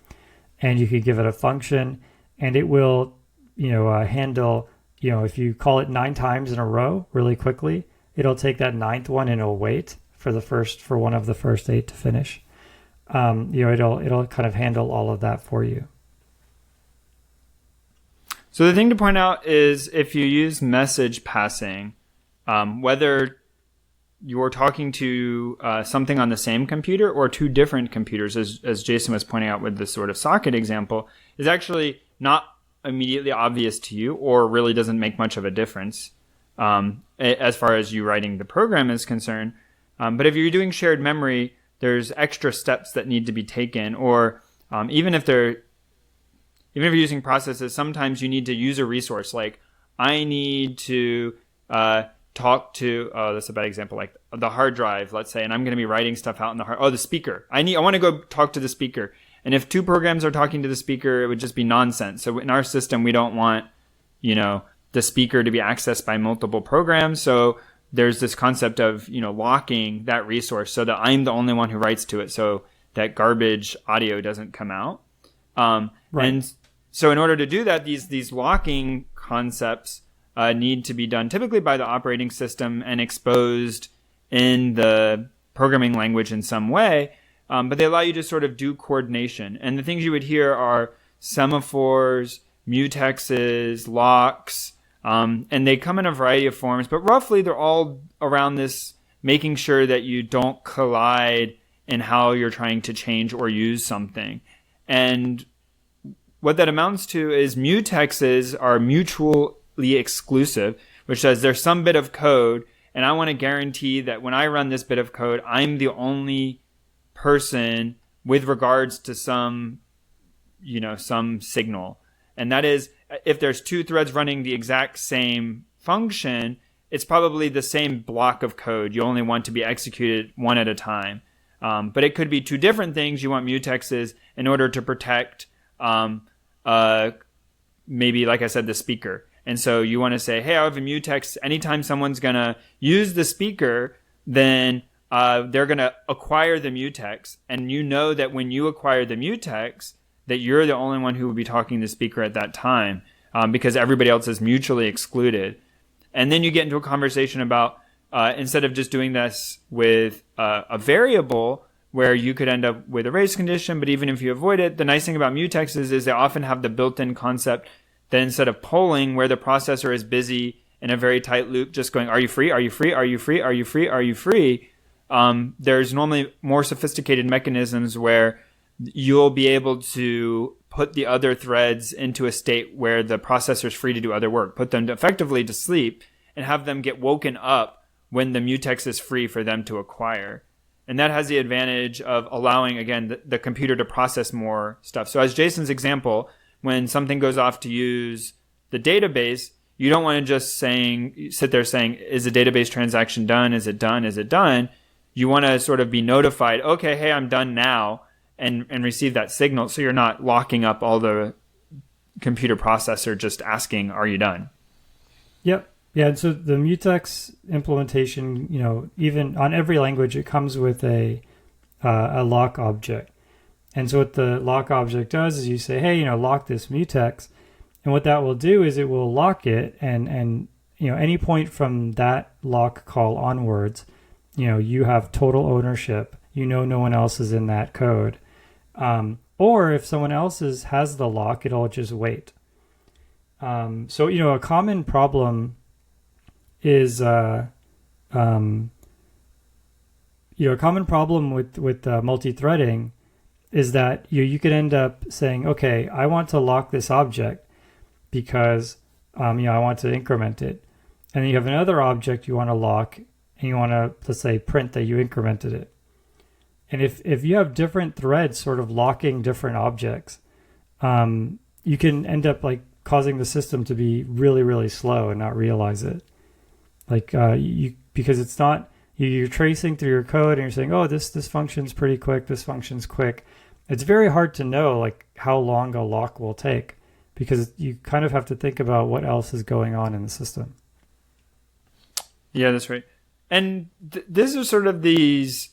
And you could give it a function, and it will, handle, if you call it 9 times in a row really quickly, it'll take that 9th one and it'll wait for one of the first 8 to finish. It'll kind of handle all of that for you. So the thing to point out is if you use message passing, whether you're talking to something on the same computer or 2 different computers, as Jason was pointing out with the sort of socket example, is actually not immediately obvious to you or really doesn't make much of a difference as far as you writing the program is concerned. But if you're doing shared memory, there's extra steps that need to be taken, or even if you're using processes, sometimes you need to use a resource. Like I need to talk to, that's a bad example, like the hard drive, let's say, and I'm going to be writing stuff out in the speaker. I want to go talk to the speaker. And if 2 programs are talking to the speaker, it would just be nonsense. So in our system, we don't want, the speaker to be accessed by multiple programs. So there's this concept of, locking that resource so that I'm the only one who writes to it, so that garbage audio doesn't come out. Right. And so in order to do that, these locking concepts need to be done typically by the operating system and exposed in the programming language in some way. But they allow you to sort of do coordination. And the things you would hear are semaphores, mutexes, locks, and they come in a variety of forms. But roughly, they're all around this, making sure that you don't collide in how you're trying to change or use something. And what that amounts to is mutexes are mutually exclusive, which says there's some bit of code, and I want to guarantee that when I run this bit of code, I'm the only person with regards to some signal. And that is, if there's two threads running the exact same function, it's probably the same block of code. You only want to be executed one at a time. But it could be two different things. You want mutexes in order to protect maybe, like I said, the speaker. And so you want to say, hey, I have a mutex. Anytime someone's going to use the speaker, then they're going to acquire the mutex. And you know that when you acquire the mutex, that you're the only one who will be talking to the speaker at that time, because everybody else is mutually excluded. And then you get into a conversation about, instead of just doing this with a variable where you could end up with a race condition, but even if you avoid it, the nice thing about mutexes is they often have the built-in concept that instead of polling, where the processor is busy in a very tight loop, just going, are you free? Are you free? Are you free? Are you free? Are you free? There's normally more sophisticated mechanisms where you'll be able to put the other threads into a state where the processor is free to do other work, put them effectively to sleep, and have them get woken up when the mutex is free for them to acquire. And that has the advantage of allowing, again, the computer to process more stuff. So as Jason's example, when something goes off to use the database, you don't want to just sit there saying, is the database transaction done? Is it done? Is it done? You want to sort of be notified, okay, hey, I'm done now, and receive that signal, so you're not locking up all the computer processor just asking, are you done? Yep. Yeah, and so the mutex implementation, even on every language, it comes with a lock object. And so what the lock object does is you say, hey, lock this mutex. And what that will do is it will lock it, and any point from that lock call onwards, you have total ownership. No one else is in that code. Or if someone else has the lock, it'll just wait. So a common problem is a common problem with multi-threading is that you could end up saying, okay, I want to lock this object because I want to increment it, and then you have another object you want to lock, and you want to, let's say, print that you incremented it. And if you have different threads sort of locking different objects, you can end up like causing the system to be really, really slow and not realize it. Like because it's not, you're tracing through your code and you're saying, oh, this function's pretty quick, this function's quick. It's very hard to know like how long a lock will take, because you kind of have to think about what else is going on in the system. Yeah, that's right. And this is sort of these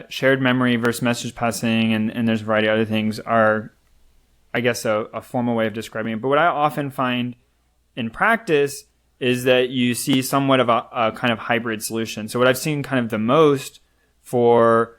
shared memory versus message passing, and there's a variety of other things are, I guess, a formal way of describing it. But what I often find in practice is that you see somewhat of a kind of hybrid solution. So what I've seen kind of the most for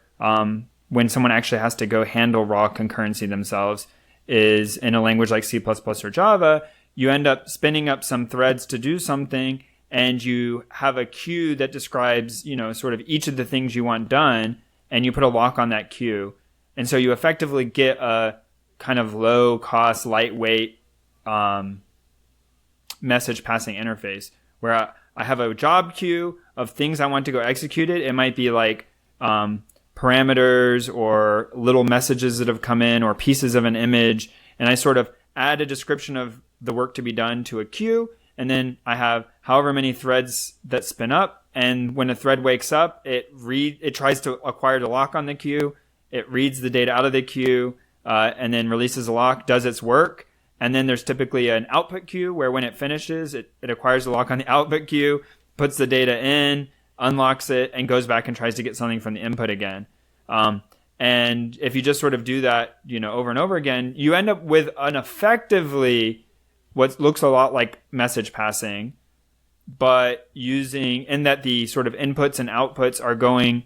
when someone actually has to go handle raw concurrency themselves is in a language like C++ or Java, you end up spinning up some threads to do something, and you have a queue that describes, sort of each of the things you want done, and you put a lock on that queue. And so you effectively get a kind of low cost, lightweight message passing interface where I have a job queue of things I want to go execute it. It might be like parameters or little messages that have come in or pieces of an image. And I sort of add a description of the work to be done to a queue. And then I have however many threads that spin up. And when a thread wakes up, it tries to acquire the lock on the queue. It reads the data out of the queue and then releases a lock, does its work. And then there's typically an output queue where when it finishes, it acquires the lock on the output queue, puts the data in, unlocks it, and goes back and tries to get something from the input again. And if you just sort of do that, over and over again, you end up with an effectively what looks a lot like message passing, but and that the sort of inputs and outputs are going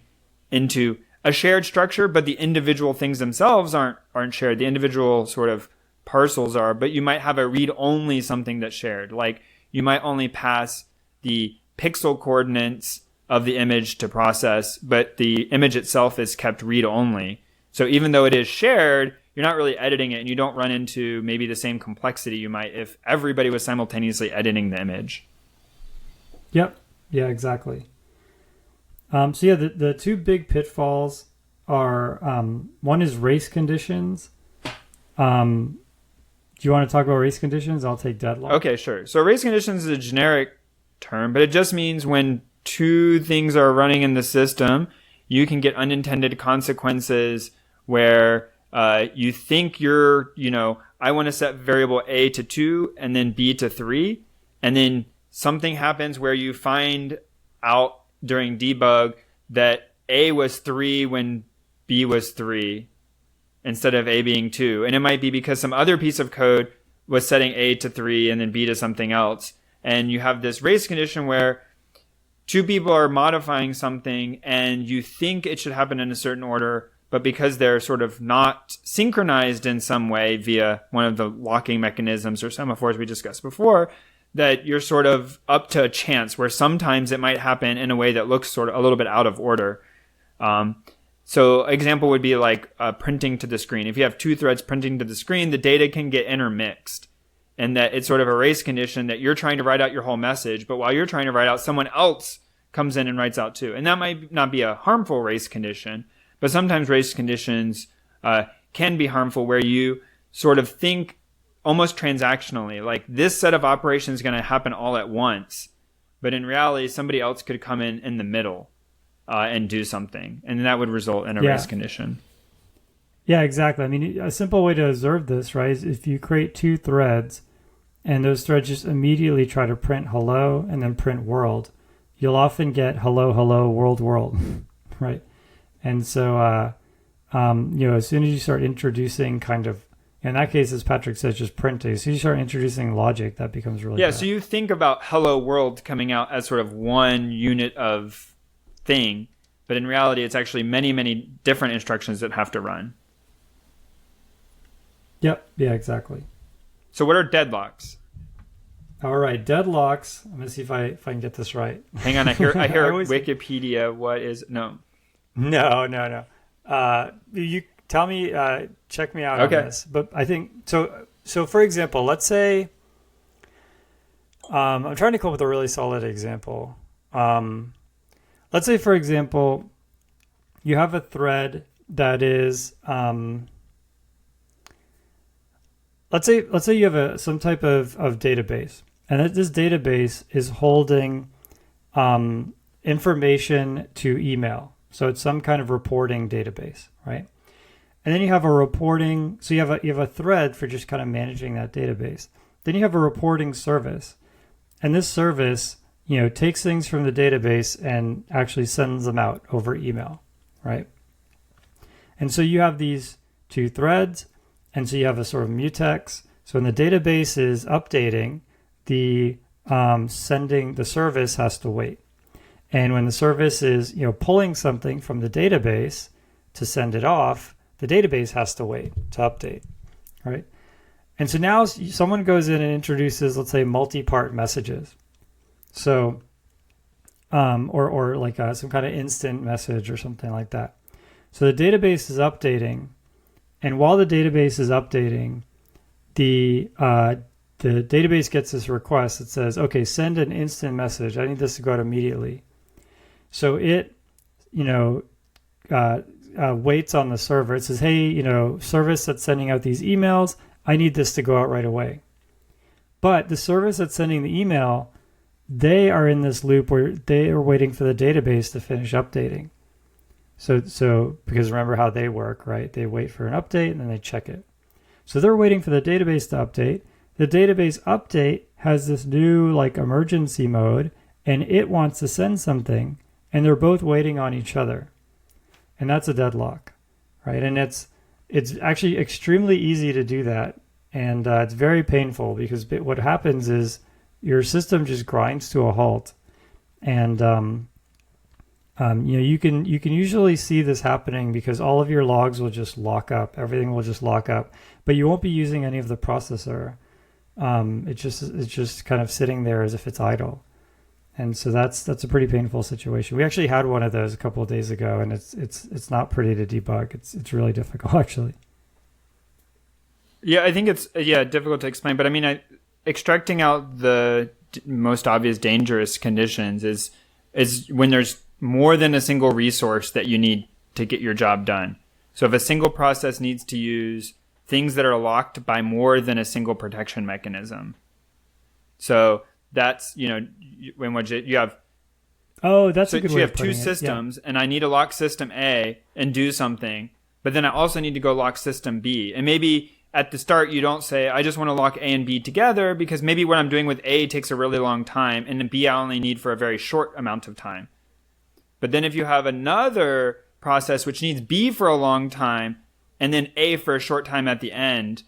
into a shared structure, but the individual things themselves aren't shared. The individual sort of parcels are, but you might have a read-only something that's shared. Like you might only pass the pixel coordinates of the image to process, but the image itself is kept read-only. So even though it is shared, you're not really editing it, and you don't run into maybe the same complexity you might if everybody was simultaneously editing the image. Yep. Yeah, exactly. So yeah, the two big pitfalls are, one is race conditions. Do you want to talk about race conditions? I'll take deadlock. Okay, sure. So race conditions is a generic term, but it just means when two things are running in the system, you can get unintended consequences where you think I want to set variable A to 2 and then B to 3, and then something happens where you find out during debug that A was 3 when B was 3 instead of A being 2. And it might be because some other piece of code was setting A to 3 and then B to something else. And you have this race condition where two people are modifying something and you think it should happen in a certain order, but because they're sort of not synchronized in some way via one of the locking mechanisms or semaphores we discussed before, that you're sort of up to a chance where sometimes it might happen in a way that looks sort of a little bit out of order. So example would be like printing to the screen. If you have two threads printing to the screen, the data can get intermixed. And that it's sort of a race condition that you're trying to write out your whole message, but while you're trying to write out, someone else comes in and writes out too. And that might not be a harmful race condition, but sometimes race conditions can be harmful where you sort of think almost transactionally, like this set of operations is going to happen all at once. But in reality, somebody else could come in the middle and do something. And that would result in a race condition. Yeah, exactly. I mean, a simple way to observe this, right, is if you create two threads and those threads just immediately try to print hello and then print world, you'll often get hello, hello, world, world, right? And so, as soon as you start introducing kind of, in that case, as Patrick says, just printing, as soon as you start introducing logic, that becomes really bad. So you think about hello world coming out as sort of one unit of thing, but in reality, it's actually many, many different instructions that have to run. Yep. Yeah, exactly. So what are deadlocks? All right, deadlocks. I'm gonna see if I can get this right. Hang on, I hear Wikipedia. What is no? You tell me. Check me out on this. But I think so. So for example, let's say I'm trying to come up with a really solid example. Let's say, for example, you have a thread that is. Let's say you have some type of database, and that this database is holding information to email. So it's some kind of reporting database, right? And then you have a reporting. So you have a thread for just kind of managing that database. Then you have a reporting service, and this service, takes things from the database and actually sends them out over email, right? And so you have these two threads. And so you have a sort of mutex. So when the database is updating, the service has to wait. And when the service is, pulling something from the database to send it off, the database has to wait to update, right? And so now someone goes in and introduces, let's say, multi-part messages. So, or like some kind of instant message or something like that. So the database is updating. And while the database is updating, the database gets this request that says, okay, send an instant message. I need this to go out immediately. So it, waits on the server. It says, hey, service that's sending out these emails, I need this to go out right away. But the service that's sending the email, they are in this loop where they are waiting for the database to finish updating. So because remember how they work, right? They wait for an update and then they check it. So they're waiting for the database to update. The database update has this new emergency mode, and it wants to send something, and they're both waiting on each other. And that's a deadlock, right? And it's actually extremely easy to do that. And it's very painful because what happens is your system just grinds to a halt. And you can usually see this happening because all of your logs will just lock up. Everything will just lock up, but you won't be using any of the processor. It's just kind of sitting there as if it's idle. And so that's a pretty painful situation. We actually had one of those a couple of days ago, and it's not pretty to debug. It's really difficult, actually. Yeah, I think it's difficult to explain, but I mean, extracting out the most obvious dangerous conditions is when there's more than a single resource that you need to get your job done. So if a single process needs to use things that are locked by more than a single protection mechanism, so that's, when what you have. Oh, that's a good way you of have two systems, and I need to lock system A and do something, but then I also need to go lock system B. And maybe at the start you don't say, I just want to lock A and B together, because maybe what I'm doing with A takes a really long time, and then B I only need for a very short amount of time. But then if you have another process which needs B for a long time, and then A for a short time at the end,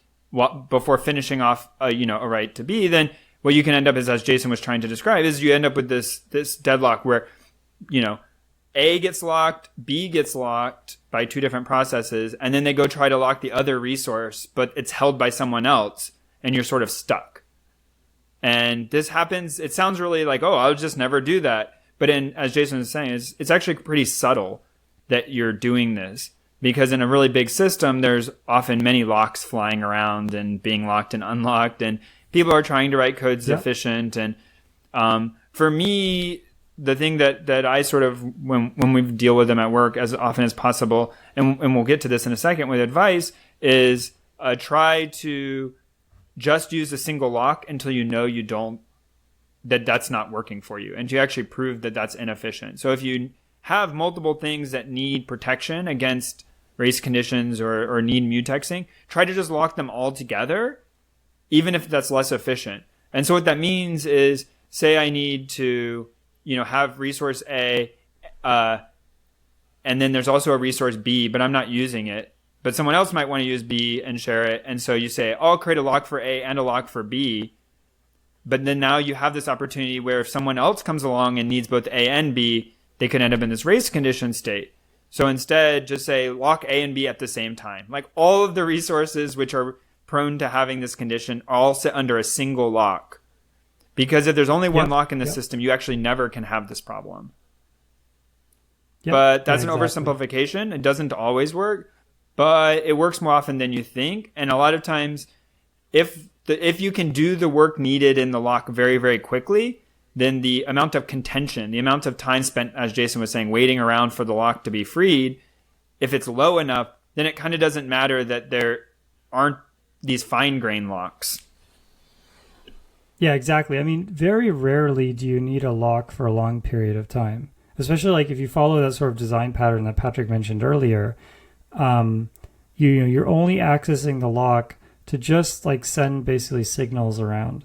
before finishing off a write to B, then what you can end up is, as Jason was trying to describe, is you end up with this deadlock where, A gets locked, B gets locked by two different processes, and then they go try to lock the other resource, but it's held by someone else, and you're sort of stuck. And this happens, it sounds really like, oh, I'll just never do that. But as Jason was saying, it's actually pretty subtle that you're doing this, because in a really big system, there's often many locks flying around and being locked and unlocked, and people are trying to write codes efficient. And for me, the thing that I sort of, when we deal with them at work as often as possible, and we'll get to this in a second with advice, is try to just use a single lock until that's not working for you, and to actually prove that that's inefficient. So if you have multiple things that need protection against race conditions or need mutexing, try to just lock them all together, even if that's less efficient. And so what that means is, say I need to, have resource A, and then there's also a resource B, but I'm not using it. But someone else might want to use B and share it. And so you say, I'll create a lock for A and a lock for B. But then now you have this opportunity where if someone else comes along and needs both A and B, they could end up in this race condition state. So instead, just say lock A and B at the same time. Like all of the resources which are prone to having this condition all sit under a single lock. Because if there's only one lock in the system, you actually never can have this problem. But that's an oversimplification. It doesn't always work, but it works more often than you think. And a lot of times, if you can do the work needed in the lock very, very quickly, then the amount of contention, the amount of time spent, as Jason was saying, waiting around for the lock to be freed, if it's low enough, then it kind of doesn't matter that there aren't these fine-grained locks. Yeah, exactly. I mean, very rarely do you need a lock for a long period of time, especially like if you follow that sort of design pattern that Patrick mentioned earlier. You're only accessing the lock to just like send basically signals around,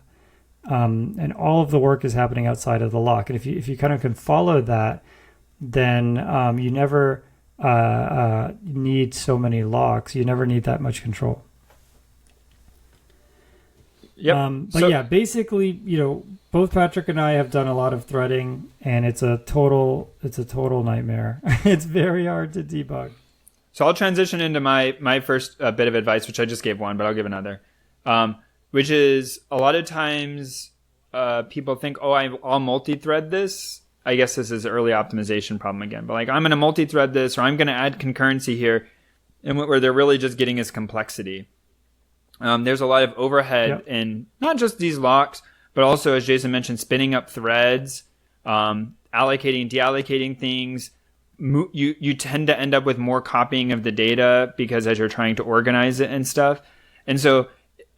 and all of the work is happening outside of the lock. And if you kind of can follow that, then you never need so many locks. You never need that much control. Yep. But basically, both Patrick and I have done a lot of threading, and it's a total nightmare. It's very hard to debug. So I'll transition into my first bit of advice, which I just gave one, but I'll give another, which is a lot of times people think, I'll multi-thread this. I guess this is an early optimization problem again, but like I'm going to multi-thread this, or I'm going to add concurrency here, and what they're really just getting is complexity. There's a lot of overhead in not just these locks, but also, as Jason mentioned, spinning up threads, allocating, deallocating things. You tend to end up with more copying of the data because as you're trying to organize it and stuff. And so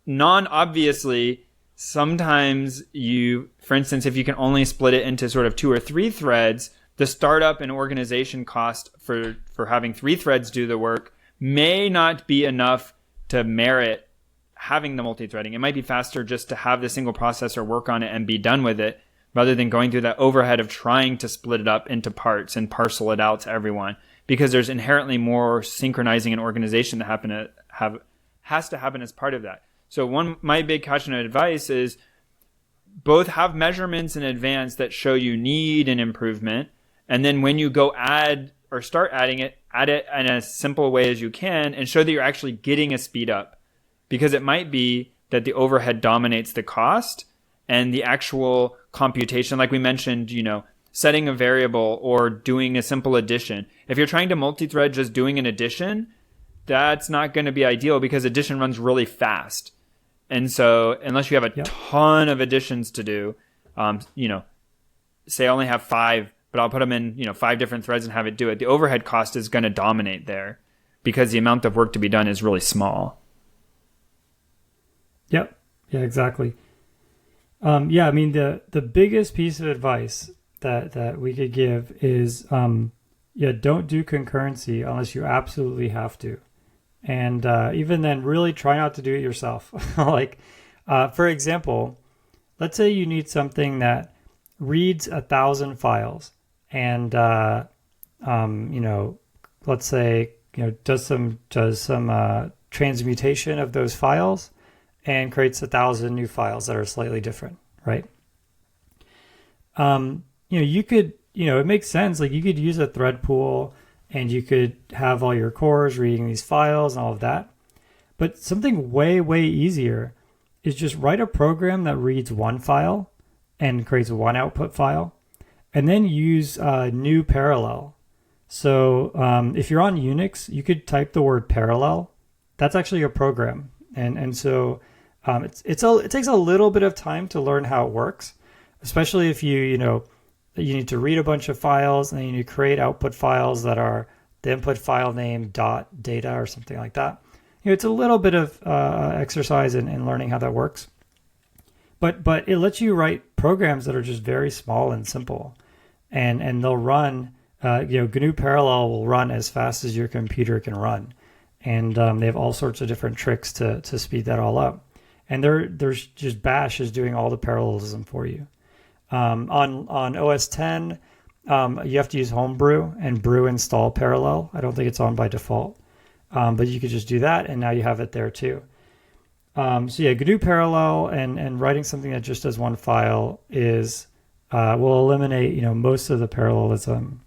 non-obviously, sometimes for instance, if you can only split it into sort of 2 or 3 threads, the startup and organization cost for having 3 threads do the work may not be enough to merit having the multi-threading. It might be faster just to have the single processor work on it and be done with it, rather than going through that overhead of trying to split it up into parts and parcel it out to everyone, because there's inherently more synchronizing and organization that has to happen as part of that. So my big cautionary advice is both have measurements in advance that show you need an improvement. And then when you go add or start adding it, add it in a simple way as you can and show that you're actually getting a speed up. Because it might be that the overhead dominates the cost and the actual computation, like we mentioned, setting a variable or doing a simple addition. If you're trying to multi-thread just doing an addition, that's not going to be ideal because addition runs really fast. And so unless you have a ton of additions to do, say I only have 5, but I'll put them in, 5 different threads and have it do it. The overhead cost is going to dominate there because the amount of work to be done is really small. Yep. Yeah, exactly. I mean, the biggest piece of advice that we could give is, don't do concurrency unless you absolutely have to. And even then, really try not to do it yourself. For example, let's say you need something that reads 1,000 files and, let's say, does some transmutation of those files and creates 1,000 new files that are slightly different, right? You could, it makes sense. Like you could use a thread pool and you could have all your cores reading these files and all of that. But something way, way easier is just write a program that reads one file and creates one output file, and then use new parallel. So if you're on Unix, you could type the word parallel. That's actually a program. And so it takes a little bit of time to learn how it works, especially if you need to read a bunch of files and then you need to create output files that are the input file name dot data or something like that. It's a little bit of exercise in learning how that works. But it lets you write programs that are just very small and simple, and they'll run. GNU Parallel will run as fast as your computer can run, and they have all sorts of different tricks to speed that all up. And there's just Bash is doing all the parallelism for you. On OS 10, you have to use Homebrew and brew install parallel. I don't think it's on by default, but you could just do that, and now you have it there too. GNU Parallel and writing something that just does one file is will eliminate most of the parallelism.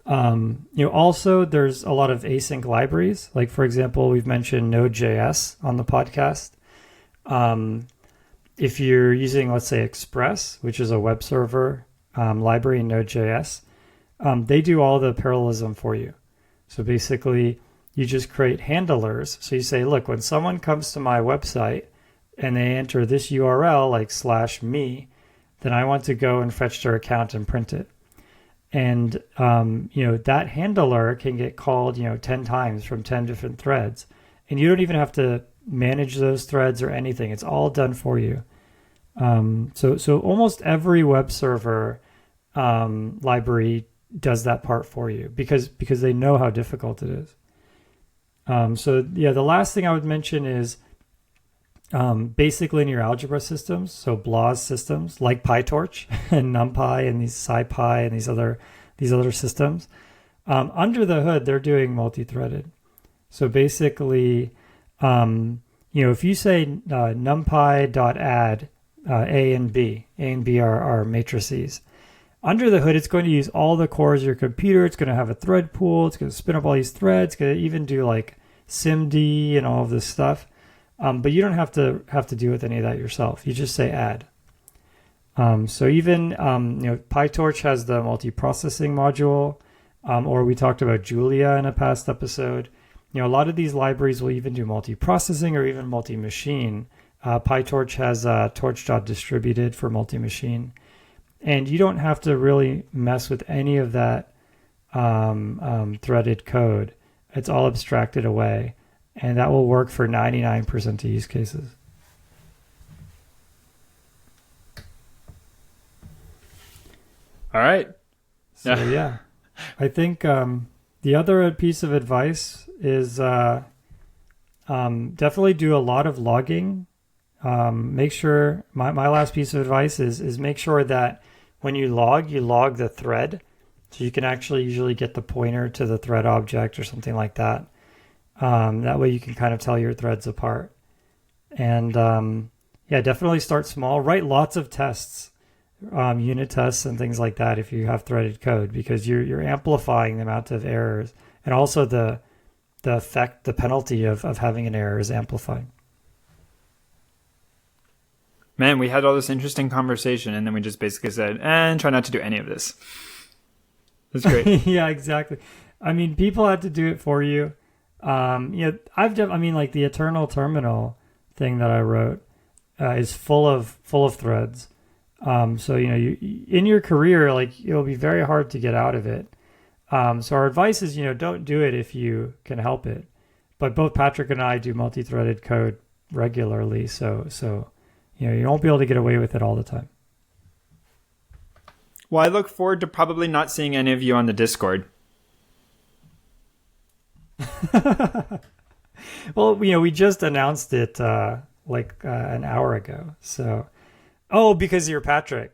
Also there's a lot of async libraries. Like for example, we've mentioned Node.js on the podcast. If you're using, let's say, Express, which is a web server library in Node.js, they do all the parallelism for you. So basically, you just create handlers. So you say, look, when someone comes to my website and they enter this URL, like /me, then I want to go and fetch their account and print it. And, that handler can get called, 10 times from 10 different threads. And you don't even have to manage those threads or anything. It's all done for you. So almost every web server library does that part for you because they know how difficult it is. The last thing I would mention is basic linear algebra systems, so BLAS systems like PyTorch and NumPy and these SciPy and these other systems. Under the hood, they're doing multi-threaded. So basically, if you say numpy.add A and B are matrices. Under the hood, it's going to use all the cores of your computer. It's going to have a thread pool. It's going to spin up all these threads. It's going to even do like SIMD and all of this stuff. But you don't have to deal with any of that yourself. You just say add. So even PyTorch has the multiprocessing module, or we talked about Julia in a past episode. A lot of these libraries will even do multiprocessing or even multi-machine. PyTorch has torch.distributed for multi-machine. And you don't have to really mess with any of that threaded code. It's all abstracted away. And that will work for 99% of use cases. All right. So yeah, I think the other piece of advice is definitely do a lot of logging. Make sure, my last piece of advice is make sure that when you log the thread. So you can actually usually get the pointer to the thread object or something like that. That way you can kind of tell your threads apart. And yeah, definitely start small. Write lots of tests, unit tests and things like that if you have threaded code, because you're amplifying the amount of errors, and also the effect, the penalty of having an error is amplifying. Man, we had all this interesting conversation, and then we just basically said, and try not to do any of this. That's great. Yeah, exactly. I mean, people had to do it for you. I mean, like the Eternal Terminal thing that I wrote is full of threads. So you in your career, like it'll be very hard to get out of it. So our advice is, don't do it if you can help it. But both Patrick and I do multi-threaded code regularly, so you won't be able to get away with it all the time. Well, I look forward to probably not seeing any of you on the Discord. Well, we just announced it an hour ago. So, because you're Patrick.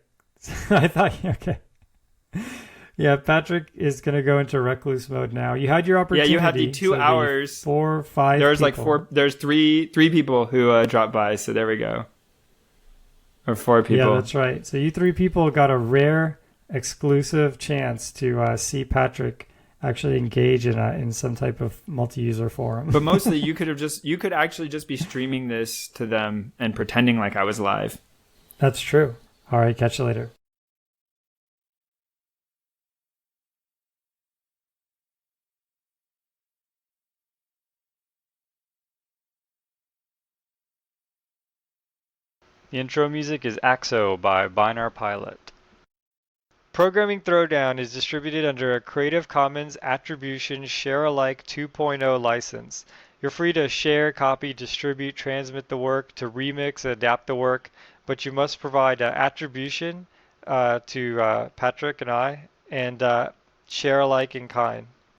I thought, okay. Yeah, Patrick is going to go into recluse mode now. You had your opportunity. Yeah, you had the 2 hours. 4 or 5 There's people. There's three people who dropped by, so there we go. Or 4 people. Yeah, that's right. So you 3 people got a rare, exclusive chance to see Patrick actually engage in some type of multi-user forum. But mostly, you could actually just be streaming this to them and pretending like I was live. That's true. All right, catch you later. The intro music is AXO by Binar Pilot. Programming Throwdown is distributed under a Creative Commons Attribution Share-alike 2.0 license. You're free to share, copy, distribute, transmit the work, to remix, adapt the work, but you must provide attribution to Patrick and I, and share alike in kind.